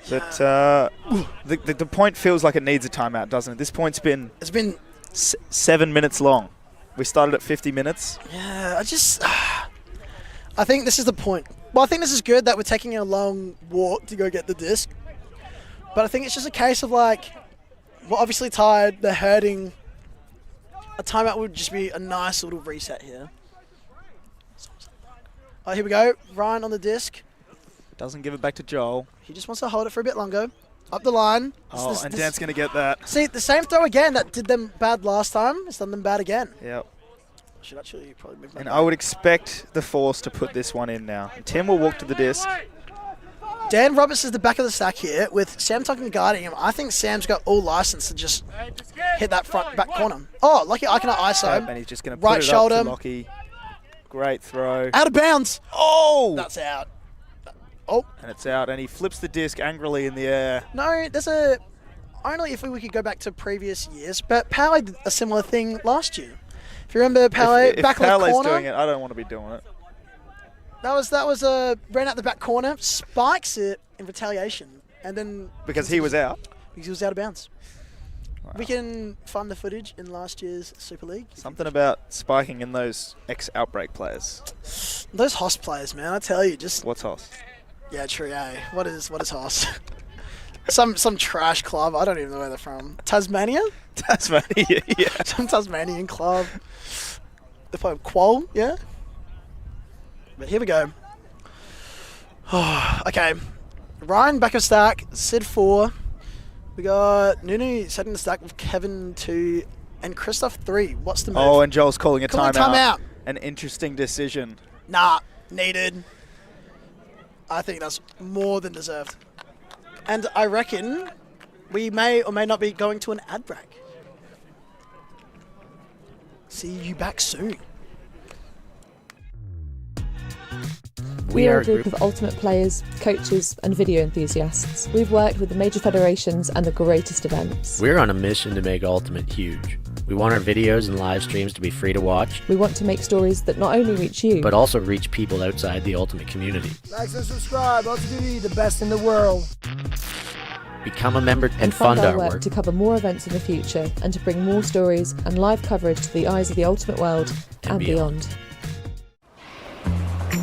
But the point feels like it needs a timeout, doesn't it? This point's been 7 minutes long. We started at 50 minutes. Yeah, I think this is the point. Well, I think this is good that we're taking a long walk to go get the disc. But I think it's just a case of like, we're obviously tired, they're hurting. A timeout would just be a nice little reset here. Oh, here we go. Ryan on the disc. Doesn't give it back to Joel. He just wants to hold it for a bit longer. Up the line. And Dan's going to get that. See, the same throw again that did them bad last time. It's done them bad again. Yep. I should actually probably move my And I would expect the Force to put this one in now. Tim will walk to the disc. Dan Roberts is the back of the stack here with Sam Tucker guarding him. I think Sam's got all license to just hit that front back corner. Oh, lucky I cannot ISO him. And he's just going to Right put it shoulder. up to Lockie. Great throw. Out of bounds. Oh! That's out. Oh. And it's out, and he flips the disc angrily in the air. No, only if we could go back to previous years, but Poway did a similar thing last year. If you remember Poway, if back left Poway's corner. doing it, I don't want to be doing it. That was ran out the back corner, spikes it in retaliation, and then Because he was out. Because he was out of bounds. Wow. We can find the footage in last year's Super League. Something about spiking in those ex-Outbreak players. Those Hoss players, man, I tell you, just What's Hoss? yeah, true. Eh? What is Hoss? some trash club. I don't even know where they're from. Tasmania? Tasmania, yeah. Some Tasmanian club. They play Qual, yeah. But here we go. Okay, Ryan back of stack. Sid 4. We got Nunu setting the stack with Kevin 2 and Christoph 3. What's the move? Oh, and Joel's calling a Calling timeout. timeout. An interesting decision. Nah, needed. I think that's more than deserved. And I reckon we may or may not be going to an ad break. See you back soon. We are a group of ultimate players, coaches, and video enthusiasts. We've worked with the major federations and the greatest events. We're on a mission to make Ultimate huge. We want our videos and live streams to be free to watch, We want to make stories that not only reach you, but also reach people outside the Ultimate community. Like and subscribe, ULTI.TV, the best in the world. Become a member and fund fund our our work work. to cover more events in the future and to bring more stories and live coverage to the eyes of the ultimate world and beyond.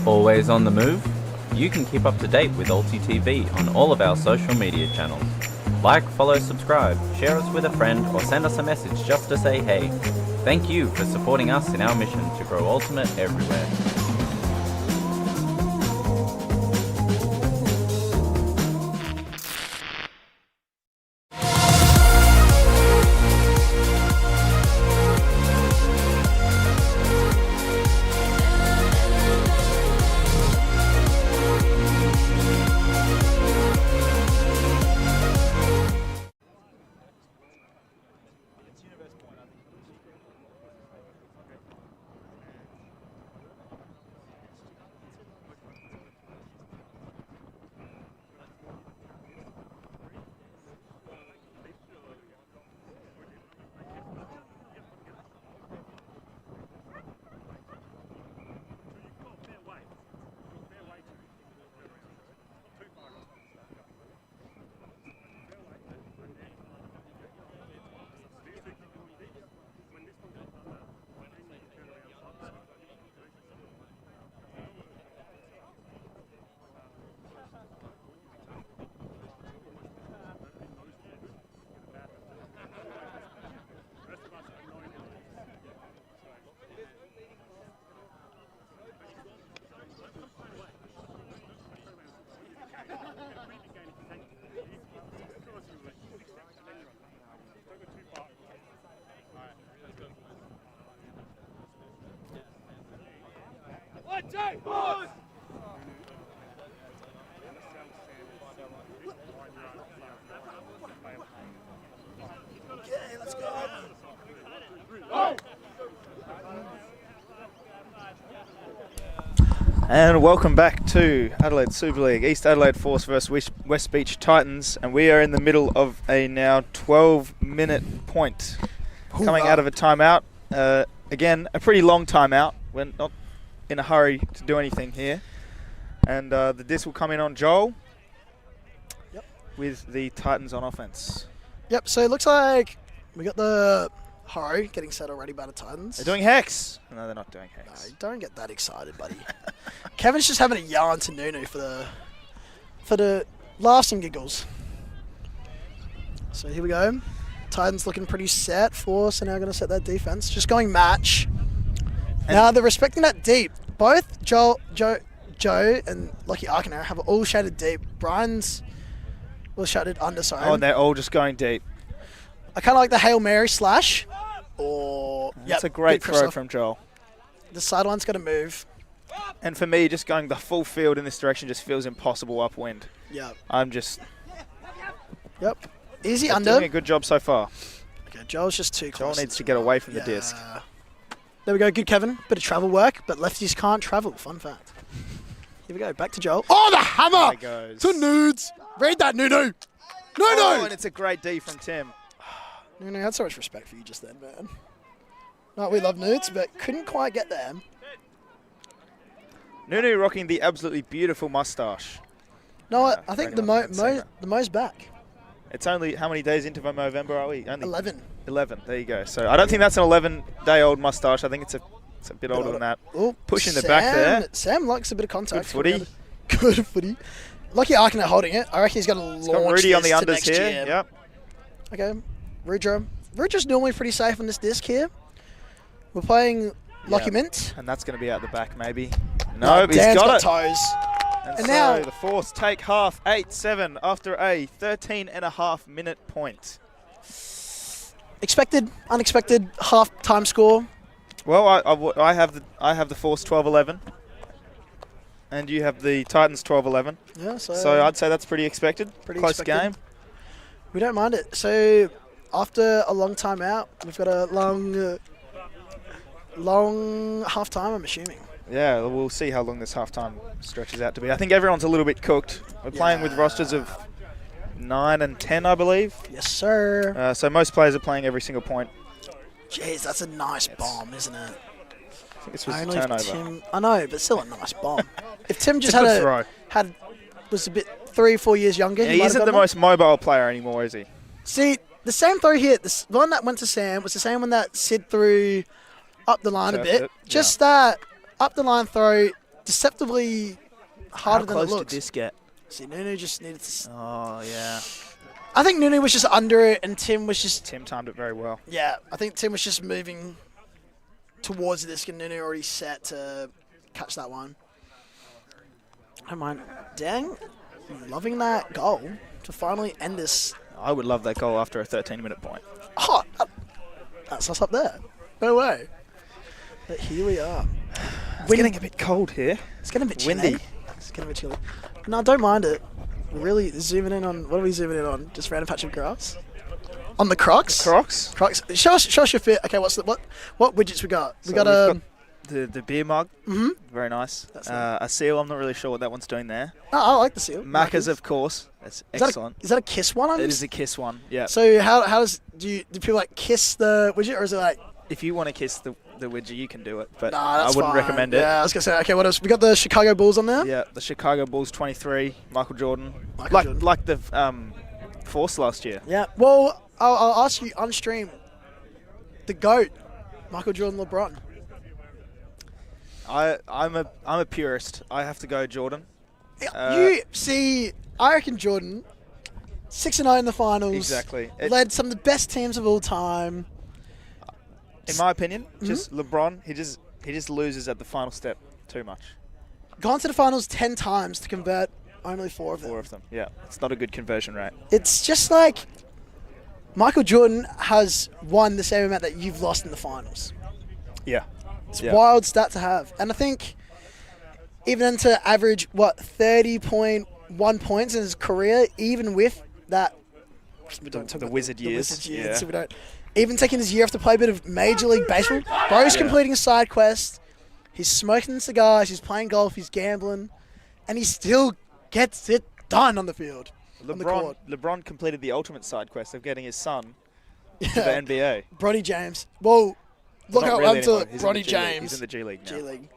Always on the move? You can keep up to date with ULTI.TV on all of our social media channels. Like, follow, subscribe, share us with a friend, or send us a message just to say hey. Thank you for supporting us in our mission to grow Ultimate everywhere. Okay, let's go. And welcome back to Adelaide Super League, East Adelaide Force versus West Beach Titans, and we are in the middle of a now 12-minute point. Coming out of a timeout. Again, a pretty long timeout. We're not in a hurry to do anything here. And the disc will come in on Joel. Yep. with the Titans on offense. Yep, so it looks like we got the Haro getting set already by the Titans. They're doing Hex. No, they're not doing No, Hex. don't get that excited, buddy. Kevin's just having a yarn to Nunu for the laughs and giggles. So here we go. Titans looking pretty set. Force are now going to set that defense. Just going match. Now they're respecting that deep. Both Joe and Lucky Arcanero have all shaded deep. Brian's was shaded under, sorry. Oh, and they're all just going deep. I kind of like the Hail Mary slash. Or That's a great throw from Joel. The sideline's got to move. And for me, just going the full field in this direction just feels impossible upwind. Yeah. I'm just... Yep. Easy They're under. doing a good job so far. Okay, Joel's just too Joel close. needs to get away from the disc. There we go. Good, Kevin. Bit of travel work, but lefties can't travel. Fun fact. Here we go. Back to Joel. Oh, the hammer! There goes. To Nudes. Read that, Nunu. Oh, and it's a great D from Tim. Nunu, I had so much respect for you just then, man. No, we love Nudes, but couldn't quite get there. Nunu rocking the absolutely beautiful mustache. No, I think for anyone who hasn't seen the Mo's back. It's only, how many days into November are we? Only 11. 11, there you go. So I don't think that's an 11-day-old mustache. I think it's a bit older than that. Oh, Pushing the back there. Sam likes a bit of contact. Good footy. Good footy. Lucky Arcanero holding it. I reckon he's going to launch Got Rudy on the this to unders next here. year. Yep. Okay, Rudra. Rudra's normally pretty safe on this disc here. We're playing Lucky Mint. And that's going to be out the back maybe. No, he's Dan's got it. toes. And And so now- the Force take half, 8-7 after a 13.5-minute point. Expected, unexpected, half-time score. Well, I have the Force 12-11, and you have the Titans 12-11. Yeah, So I'd say that's pretty expected. Pretty Close expected. game. We don't mind it. So after a long time out, we've got a long half-time, I'm assuming. Yeah, we'll see how long this halftime stretches out to be. I think everyone's a little bit cooked. We're playing with rosters of 9 and 10, I believe. Yes, sir. So most players are playing every single point. Jeez, that's a nice bomb, isn't it? I think this was Only a if turnover. Tim, I know, but still a nice bomb. If Tim just It's a good throw. was a bit 3-4 years younger, Yeah, he he might have isn't got the that. most mobile player anymore, is he? See, the same throw here, the one that went to Sam was the same one that Sid threw up the line a Turfed bit. it, Just that up the line throw, deceptively harder than it How close looks. did this get? See, Nunu just needed to. Oh, yeah. I think Nunu was just under it, and Tim was just. Tim timed it very well. Yeah, I think Tim was just moving towards the disc, and Nunu already set to catch that one. I don't mind. Dang, loving that goal to finally end this. I would love that goal after a 13-minute point. Oh, that's us up there. No way. But here we are. It's getting a bit cold here. It's getting a bit chilly. Windy. It's getting a bit chilly. No, I don't mind it. We're really zooming in on. What are we zooming in on? Just random patch of grass. On the Crocs. Crocs. Crocs. Show us your fit. Okay, what widgets we got? We So got we've got the beer mug. Mhm. Very nice. That's A seal. I'm not really sure what that one's doing there. Oh, I like the seal. Macca's, of course. That's excellent. Is that a kiss one? It is a kiss one. Yeah. So how does do people like kiss the widget, or is it like? If you want to kiss the widget, you can do it, but Nah, I that's wouldn't fine. recommend it. Yeah, I was gonna say. Okay, what else? We got the Chicago Bulls on there. Yeah, the Chicago Bulls 23, Michael Jordan. Jordan. Like the Force last year. Yeah. Well, I'll ask you on stream. The GOAT, Michael Jordan, LeBron. I'm a purist. I have to go Jordan. You see, I reckon Jordan, 6-0 in the finals. Exactly. Led some of the best teams of all time. In my opinion, Mm-hmm. just LeBron, he just loses at the final step too much. Gone to the finals 10 times to convert only 4 of them. 4 of them. Yeah, it's not a good conversion rate. It's just like Michael Jordan has won the same amount that you've lost in the finals. Yeah. It's Yeah. a wild stat to have. And I think even to average, 30.1 points in his career, even with that... We don't talk The about wizard the years. wizard years, Yeah. so we don't... Even taking his year off to play a bit of Major League Baseball. Bro's completing a side quest. He's smoking cigars. He's playing golf. He's gambling. And he still gets it done on the field. On the court. LeBron completed the ultimate side quest of getting his son to the NBA. Bronny James. Well, look Not how really until anymore. He's in the Bronny G League. James. He's in the G League now. G League.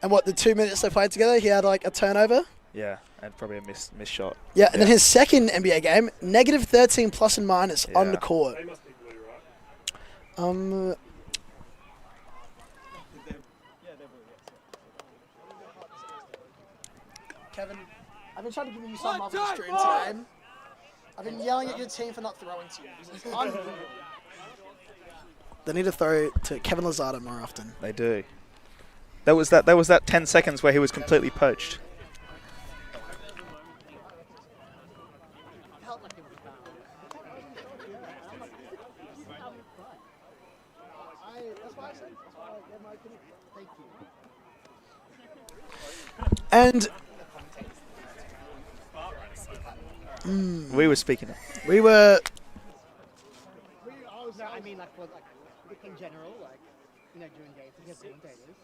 And the 2 minutes they played together, he had like a turnover. Yeah, and probably a missed shot. Yeah, and then his second NBA game, -13 plus and minus on the court. Kevin, I've been trying to give you some off the stream today. I've been yelling at your team for not throwing to you. They need to throw to Kevin Lozada more often. They do. That was that 10 seconds where he was completely poached. And we were speaking it. We were. I mean, like, in general, like, you know, during days, we have commentators.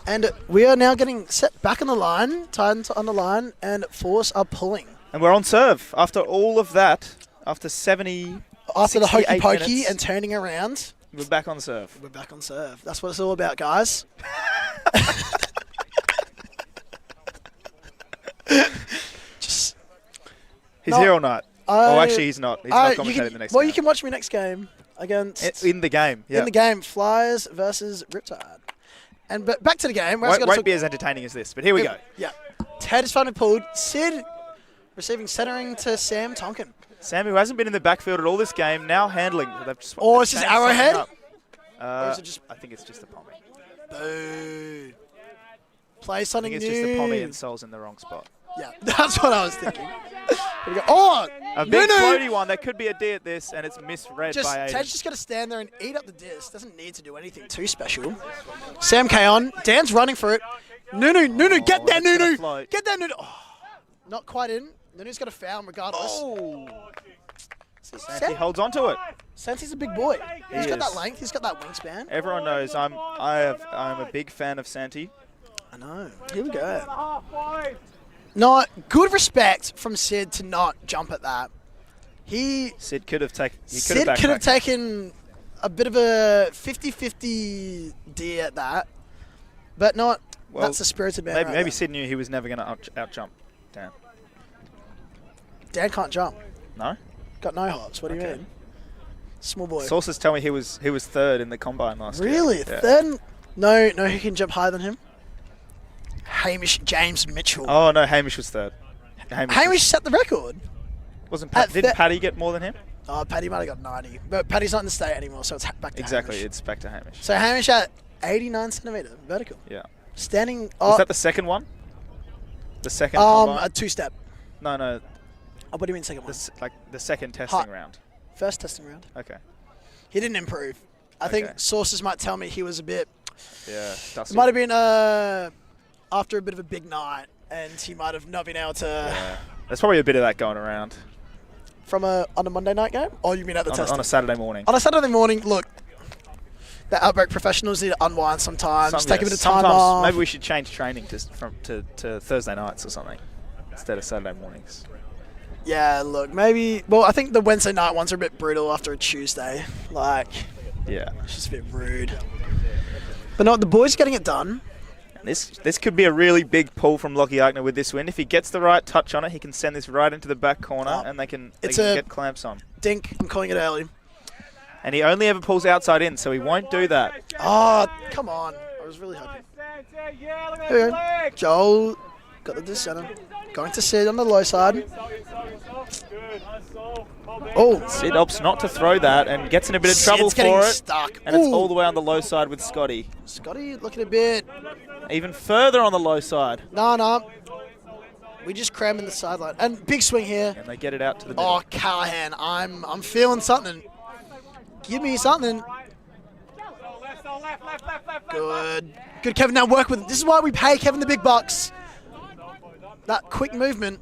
And we are now getting set back on the line, Titans on the line, and Force are pulling. And we're on serve. After all of that, after 70, after the hokey 68 pokey minutes, and turning around, we're back on serve. We're back on serve. That's what it's all about, guys. He's here all night. Actually, he's not. He's not commentating the next game. Well, you can watch me next game against... In the game, yeah. In the game, Flyers versus Riptide. But back to the game. Won't be as entertaining as this, but here we go. Yeah. Ted is finally pulled. Sid receiving centering to Sam Tonkin. Sam, who hasn't been in the backfield at all this game, now handling. Or is this Arrowhead? Or is it just? I think it's just the Pommy. Boo. Play something new. I think it's just the Pommy and Sol's in the wrong spot. Yeah, that's what I was thinking. Here we go. Oh! A big floaty one. There could be a D at this, and it's misread by Aiden. Ted's just got to stand there and eat up the disc. Doesn't need to do anything too special. Sam K on. Dan's running for it. Nunu, get there, Nunu. Get there, Nunu. Oh, not quite in. Nunu's got a foul regardless. Oh. Santi holds on to it. Santi's a big boy. He's got that length. He's got that wingspan. Everyone knows I'm a big fan of Santi. I know. Here we go. Not good respect from Sid to not jump at that. Sid could have taken. Sid could have taken a bit of a 50-50 D at that, but not. Well, that's the spirited man. Maybe Sid knew he was never going to out jump Dan. Dan can't jump. No. Got no hops. What do you mean? Small boy. Sources tell me he was third in the combine last year. Really? Yeah. Third? No, who can jump higher than him? Hamish James Mitchell. Oh no, Hamish was third. Hamish set the record. Didn't Paddy get more than him? Oh, Paddy might have got 90, but Paddy's not in the state anymore, so it's back to Hamish. It's back to Hamish. So Hamish at 89 centimeter vertical. Yeah. Standing. Was that the second one? The second. Combine? A two-step. No. Oh, what do you mean second one? The second testing round. First testing round. Okay. He didn't improve. I think sources might tell me he was a bit. Yeah. Dusty. It might have been after a bit of a big night, and he might have not been able to. Yeah. There's probably a bit of that going around. On a Monday night game? Or you mean at the testing? On a Saturday morning. On a Saturday morning, look, the Outbreak professionals need to unwind sometimes. Take a bit of time off. Maybe we should change training to Thursday nights or something instead of Saturday mornings. Yeah, look, maybe. Well, I think the Wednesday night ones are a bit brutal after a Tuesday. Yeah, it's just a bit rude. But no, the boys are getting it done. This could be a really big pull from Lockie Ackner with this win. If he gets the right touch on it, he can send this right into the back corner, and they can get clamps on. Dink, I'm calling it early. And he only ever pulls outside in, so he won't do that. Oh, come on. I was really hoping. Here we go. Joel got the center. Going to Sid on the low side. Oh, Sid opts not to throw that and gets in a bit of trouble for it. Stuck. And it's all the way on the low side with Scotty. Scotty looking a bit. Even further on the low side. No. We just cram in the sideline. And big swing here. And they get it out to the middle. Oh, Callahan, I'm feeling something. Give me something. Good, Kevin. Now work with. This is why we pay Kevin the big bucks. That quick movement.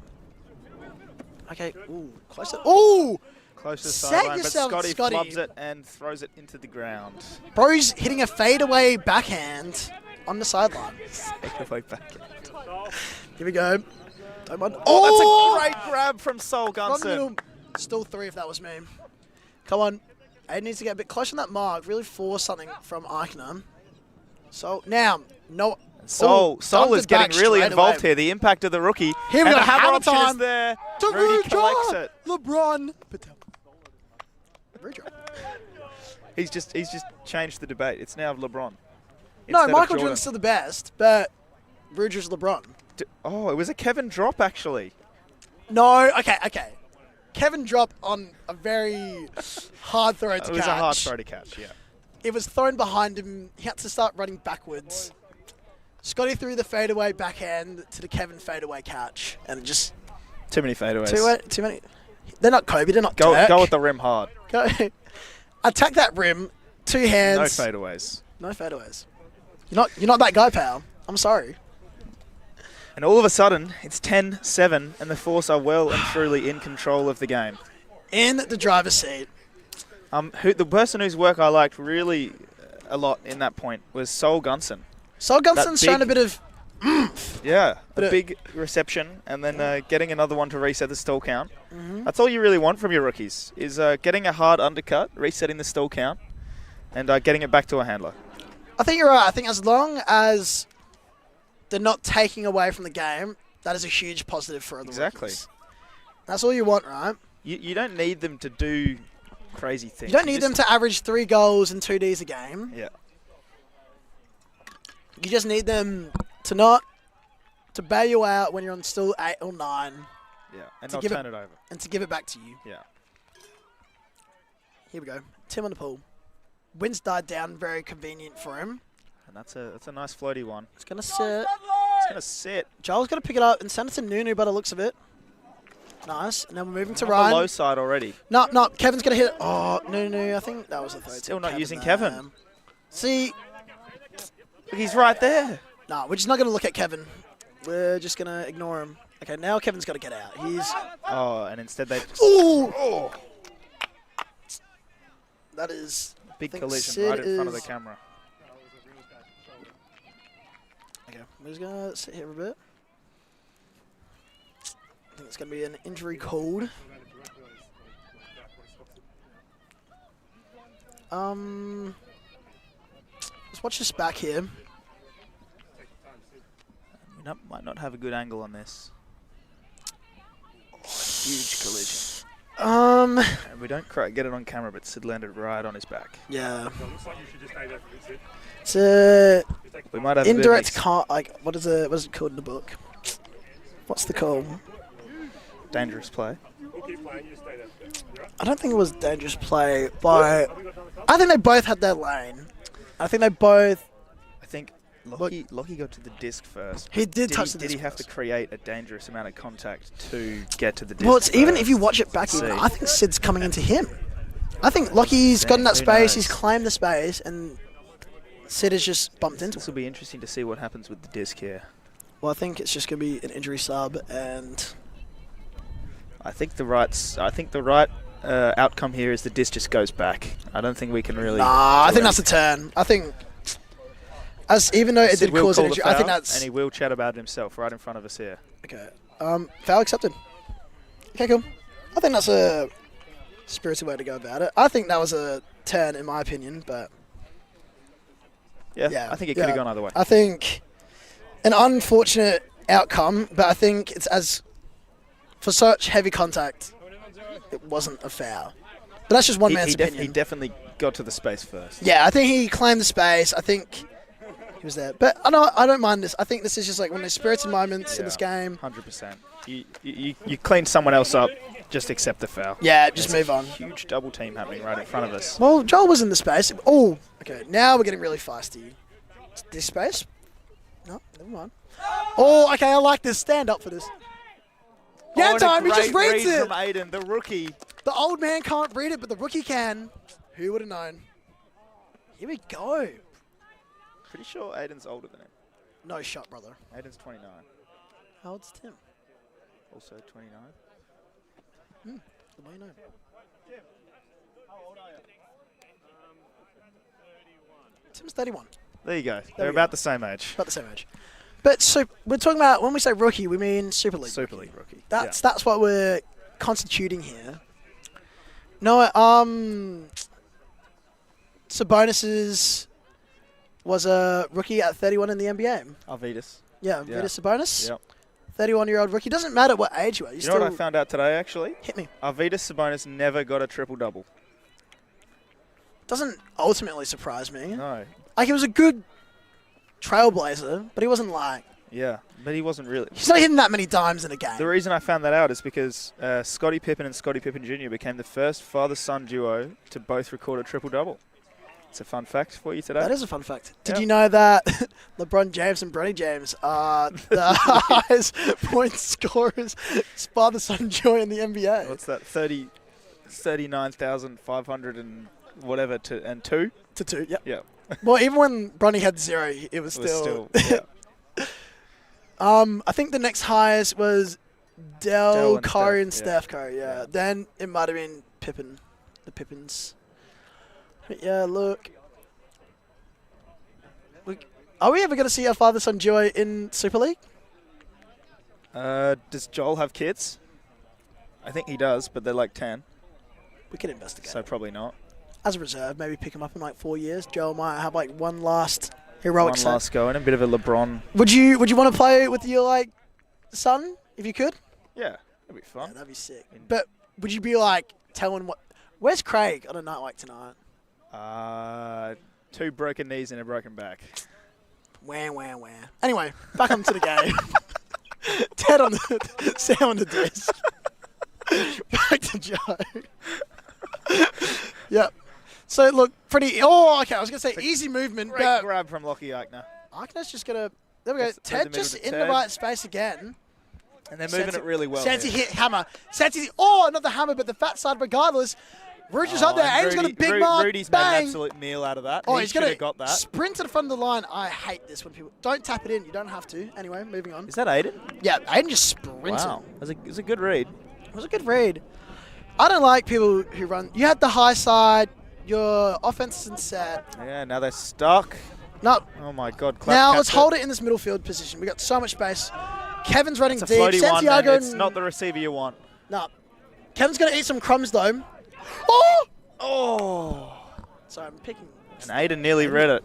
Okay. Ooh, close to. Ooh. Close to the sideline, but Scotty flubs it and throws it into the ground. Bro's hitting a fadeaway backhand on the sideline. Fadeaway backhand. Here we go. Don't mind. Oh, that's a great grab from Sol Gunson. Still 3 if that was me. Come on. Aiden needs to get a bit close on that mark. Really force something from Eichner. So now, no. Sol dumped is it back getting really straight involved away. here. The impact of the rookie. Here we and go, the hammer hammer option time. is there. To Rudy collects Ruja. it. LeBron. Ruja. He's just changed the debate. It's now LeBron. No, instead of Michael Jordan. Jordan's still the best, but Ruja's LeBron. Oh, it was a Kevin drop actually. No, okay. Kevin dropped on a very hard throw to catch. It was a hard throw to catch. Yeah. It was thrown behind him. He had to start running backwards. Scotty threw the fadeaway backhand to the Kevin fadeaway catch, and just Too many fadeaways. too many. They're not Kobe. They're not Go Dirk. with the rim hard. Go. Attack that rim. 2 hands. No fadeaways. No fadeaways. You're not that guy, pal. I'm sorry. And all of a sudden, it's 10-7, and the Force are well and truly in control of the game. In the driver's seat. The person whose work I liked really a lot in that point was Sol Gunson. Sol Gunson's shown a bit of Yeah, But a big reception, and then getting another one to reset the stall count. Mm-hmm. That's all you really want from your rookies, is getting a hard undercut, resetting the stall count, and getting it back to a handler. I think you're right. I think as long as they're not taking away from the game, that is a huge positive for the rookies. That's all you want, right? You don't need them to do crazy things. You don't need them to average 3 goals and 2 Ds a game. Yeah. You just need them to bail you out when you're on still 8 or 9. Yeah, and to not give turn it over. And to give it back to you. Yeah. Here we go. Tim on the pool. Wind's died down, very convenient for him. And that's a nice floaty one. It's going to sit. It's going to sit. Joel's going to pick it up and send it to Nunu by the looks of it. Nice. And then we're moving to On Ryan. the low side already. No, Kevin's going to hit it. Oh, Nunu. I think that was a throw. Still not using there. Kevin. See. Look, he's right there. No, we're just not going to look at Kevin. We're just going to ignore him. Okay, now Kevin's got to get out. He's... Oh, and instead they just... Ooh! Oh. That is... Big think collision Sid right in front of the is- camera. Okay, we're just going to sit here a bit. I think it's going to be an injury called. Let's watch this back here. We might not have a good angle on this. Huge collision. And we don't quite get it on camera, but Sid landed right on his back. Yeah. It's a We might have indirect a like what is it called in the book? What's the call? dangerous play. I don't think it was dangerous play, but I think they both had their lane. I think they both. I think Lockie got to the disc first. He did touch the Did disc he have to first. create a dangerous amount of contact to get to the disc? Well, it's even if first? you watch it back, even See. I think Sid's coming into him. I think Lockie's gotten that Who space, knows? he's claimed the space, and Sid has just bumped into This him. will be interesting to see what happens with the disc here. Well, I think it's just going to be an injury sub, and I think the right outcome here is the disc just goes back. I don't think we can really. I do think that's a anything. turn. I think, even though it Sid did will cause an call the injury, I think foul, that's and he will chat about it himself right in front of us here. okay. Foul accepted. Okay, cool. I think that's a spirited way to go about it. I think that was a turn, in my opinion, but Yeah, I think it could have gone either way. I think an unfortunate outcome, but I think it's as for such heavy contact, it wasn't a foul. But that's just one man's opinion. He definitely got to the space first. Yeah, I think he claimed the space. I think he was there. But I don't mind this. I think this is just like one of the spirited moments in this game. 100%. You clean someone else up, just accept the foul. Yeah, just There's move on. a huge double team happening right in front of us. Well, Joel was in the space. Oh, okay. Now we're getting really feisty. This space? No, never mind. Oh, okay. I like this. Stand up for this. Yeah, and a time. He just great reads read it. from Aiden, the rookie. The old man can't read it, but the rookie can. Who would have known? Here we go. Pretty sure Aiden's older than him. No shot, brother. Aiden's 29. How old's Tim? Also 29. The more you know. Tim's 31. There you go. we They're go. about the same age. About the same age. But so we're talking about, when we say rookie, we mean Super League. Super League rookie. That's what we're constituting here. No, Sabonis's was a rookie at 31 in the NBA. Arvidas. Yeah, Vitas Sabonis. Yep. 31-year-old rookie. Doesn't matter what age you are. You know what I found out today, actually? Hit me. Arvidas Sabonis never got a triple-double. Doesn't ultimately surprise me. No. Like, he was a good trailblazer, but he wasn't like... Yeah, but he wasn't really. He's not hitting that many dimes in a game. The reason I found that out is because Scottie Pippen and Scottie Pippen Jr. became the first father-son duo to both record a triple-double. It's a fun fact for you today. That is a fun fact. Did you know that LeBron James and Bronny James are the highest point scorers, father-son duo in the NBA? What's that? 39,500 and whatever and two? To 2, yep. Yeah. Well, even when Bronny had 0, it was still yeah. I think the next highest was Del Curry and Steph Curry, yeah. Then it might have been Pippen, the Pippins. But yeah, look. Are we ever going to see our father-son duo in Super League? Does Joel have kids? I think he does, but they're like 10. We can investigate. So probably not. As a reserve, maybe pick him up in like 4 years. Joel might have like one last heroic One last go and a bit of a LeBron. Would you want to play with your like son if you could? Yeah, that'd be fun. Yeah, that'd be sick. But would you be like telling what? Where's Craig on a night like tonight? 2 broken knees and a broken back. Wah. Anyway, back onto the game. Ted on the Sam on the disc. Back to Joe. Yep. So look, pretty. Oh, okay. I was gonna say easy movement. Great grab from Lockie Eichner. Eichner's just gonna. There we go. Ted just in Ted. the right space again. And they're moving it really well. Santi hit hammer. Santi. Oh, not the hammer, but the fat side regardless. Rudy's up there. Aiden's got a big mark. Rudy's bang. made an absolute meal out of that. Oh, he he's gonna got that. sprint to the front of the line. I hate this when people don't tap it in. You don't have to. Anyway, moving on. Is that Aiden? Yeah, Aiden just sprinted. Wow, it was a good read. It was a good read. I don't like people who run. You had the high side. Your offense isn't set. Yeah, now they're stuck. No. Oh my God. Now let's hold it in this middle field position. We got so much space. Kevin's running It's deep. a floaty Santiago. one, it's not the receiver you want. No. Kevin's gonna eat some crumbs though. Oh! Oh. Sorry, I'm picking. And Aiden nearly read it.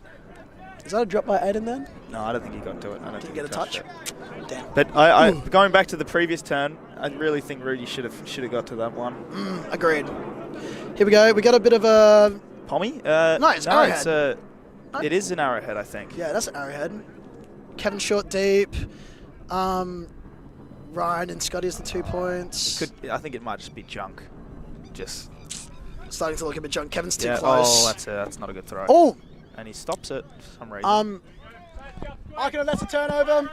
Is that a drop by Aiden then? No, I don't think he got to it. I don't think Didn't get a he touched touch. it. Damn. But I going back to the previous turn, I really think Rudy should have got to that one. Agreed. Here we go. We got a bit of a. Pommy? No, it's Arrowhead. It is an Arrowhead, I think. Yeah, that's an Arrowhead. Kevin short deep. Ryan and Scotty is the 2 points. I think it might just be junk. Just starting to look a bit junk. Kevin's too close. Oh, that's not a good throw. Oh! And he stops it for some reason. That's a turnover.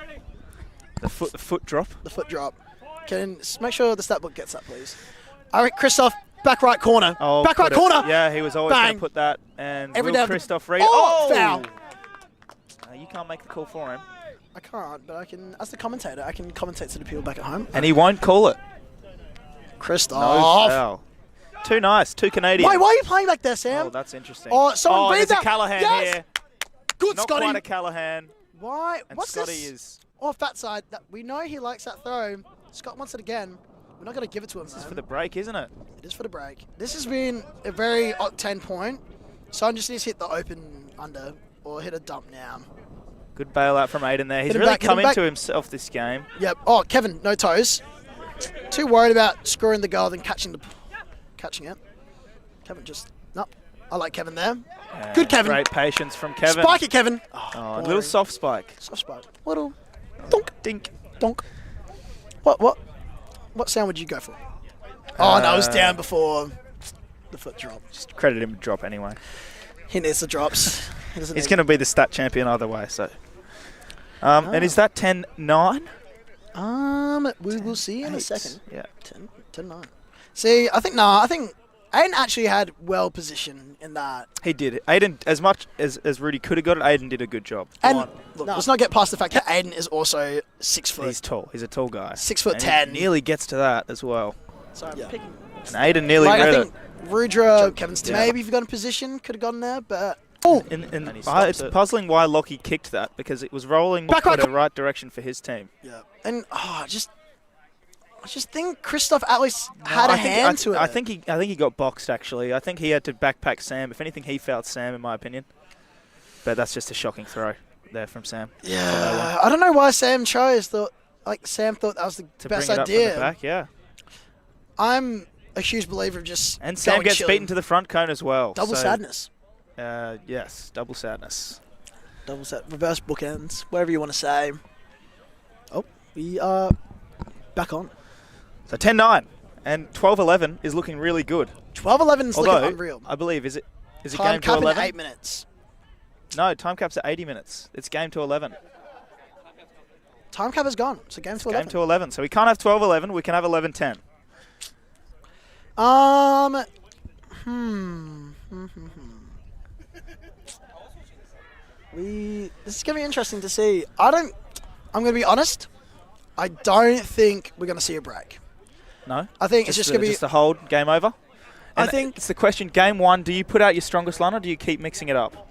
The foot drop. The foot drop. Can make sure the stat book gets that, please. All right, Christoph, back right corner. Oh, back right corner. Yeah, he was always going to put that. And will Christoph read? Oh, foul. You can't make the call for him. I can't, but I can, as the commentator, I can commentate to the people back at home. And he won't call it. Christoph. No foul. Too nice. Too Canadian. Wait, why are you playing back there, Sam? Oh, that's interesting. Oh, someone read there's that. a Callahan here. Good, Not Scotty. quite a Callahan. Why? And What's Scotty this? is... Oh, fat side. We know he likes that throw. Scott wants it again. We're not going to give it to him, This is for the break, isn't it? It is for the break. This has been a very octane point. Son just needs to hit the open under or hit a dump now. Good bailout from Aiden there. He's Hit him really back, hit come him back. into himself this game. Yep. Oh, Kevin, no toes. Too worried about scoring the goal than catching it. Kevin just... Nope. I like Kevin there. And good Kevin. Great patience from Kevin. Spike it, Kevin. Oh, a little soft spike. Soft spike. Little... Donk. Dink. Donk. What sound would you go for? Oh, no, it was down before the foot drop. Just credit him to drop anyway. He needs the drops. He's going to be the stat champion either way, so... And is that 10-9? We will see in a second. Yeah. 10-9. See, I think Aiden actually had well position in that. He did. Aiden, as much as Rudy could have got it, Aiden did a good job. And look, let's not get past the fact that Aiden is also 6 foot. He's tall. He's a tall guy. 6'10". He nearly gets to that as well. So I'm picking. And Aiden nearly read I it. think Rudra, Kevin's maybe if you got in position, could have gone there, but... Oh! And it's puzzling why Lockie kicked that, because it was rolling in the right direction for his team. Yeah. And, I just think Christoph at least had a hand to it. I think he got boxed, actually. I think he had to backpack Sam. If anything, he fouled Sam, in my opinion. But that's just a shocking throw there from Sam. Yeah, I don't know why Sam chose. Sam thought that was the To best bring it idea. up from the back, yeah. I'm a huge believer of just And Sam going gets chilling. beaten to the front cone as well. Double so, sadness. Yes, double sadness. Reverse bookends, whatever you want to say. Oh, we are back on. So 10-9 and 12-11 is looking really good. 12-11 is looking Although, unreal. I believe, is it Time game to cap in 11? 8 minutes. No, time cap's at 80 minutes. It's game to 11. Time cap is gone, so game to 11. Game to 11. So we can't have 12-11. We can have 11-10. This is gonna be interesting to see. I'm gonna be honest. I don't think we're gonna see a break. No? I think it's just gonna be just a hold, game over? I And think it's the question, game one, do you put out your strongest line or do you keep mixing it up?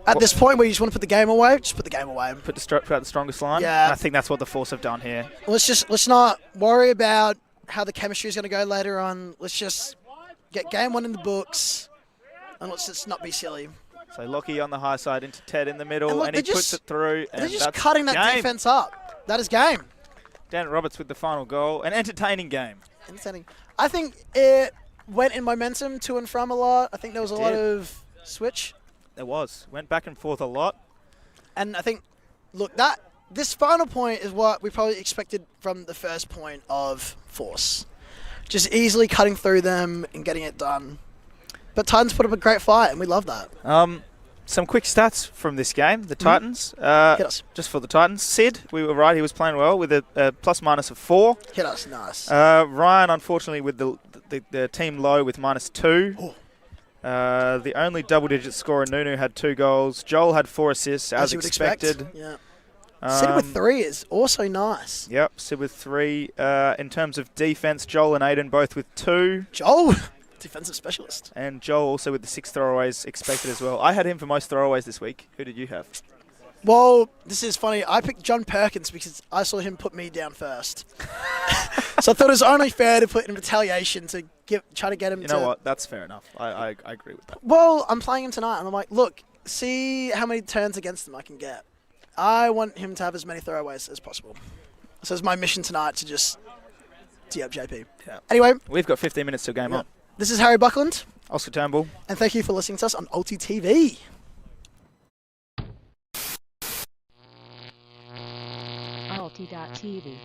at this point where you just want to put the game away, just put the game away. Put out the strongest line? Yeah. And I think that's what the Force have done here. Let's not worry about how the chemistry is gonna go later on. Let's just get game one in the books, and let's just not be silly. So Lockie on the high side into Ted in the middle, And look, and he they're puts just- it through. And They're just that's cutting that game. defense up. That is game. Dan Roberts with the final goal. An entertaining game. Entertaining. I think it went in momentum to and from a lot. I think there was a lot did. of switch. There was. Went back and forth a lot. And I think, look, this final point is what we probably expected from the first point of Force. Just easily cutting through them and getting it done. But Titans put up a great fight, and we love that. Some quick stats from this game. The Titans. Hit us. Just for the Titans. Sid, we were right. He was playing well with a plus-minus of 4. Hit us. Nice. Ryan, unfortunately, with the team low with -2. Oh. The only double-digit scorer, Nunu, had 2 goals. Joel had 4 assists, as you would expected. expect. Yeah. Sid with 3 is also nice. Yep, Sid with 3. In terms of defense, Joel and Aiden both with 2. Joel, defensive specialist. And Joel also with the 6 throwaways expected as well. I had him for most throwaways this week. Who did you have? Well, this is funny. I picked John Perkins because I saw him put me down first. So I thought it was only fair to put in retaliation to try to get him to... You know what? That's fair enough. I agree with that. Well, I'm playing him tonight, and I'm like, look, see how many turns against him I can get. I want him to have as many throwaways as possible. So it's my mission tonight to just tee up JP. Yeah. Anyway, We've got 15 minutes till game on. this is Harry Buckland, Oscar Turnbull. and thank you for listening to us on ULTI.TV. ULTI.TV.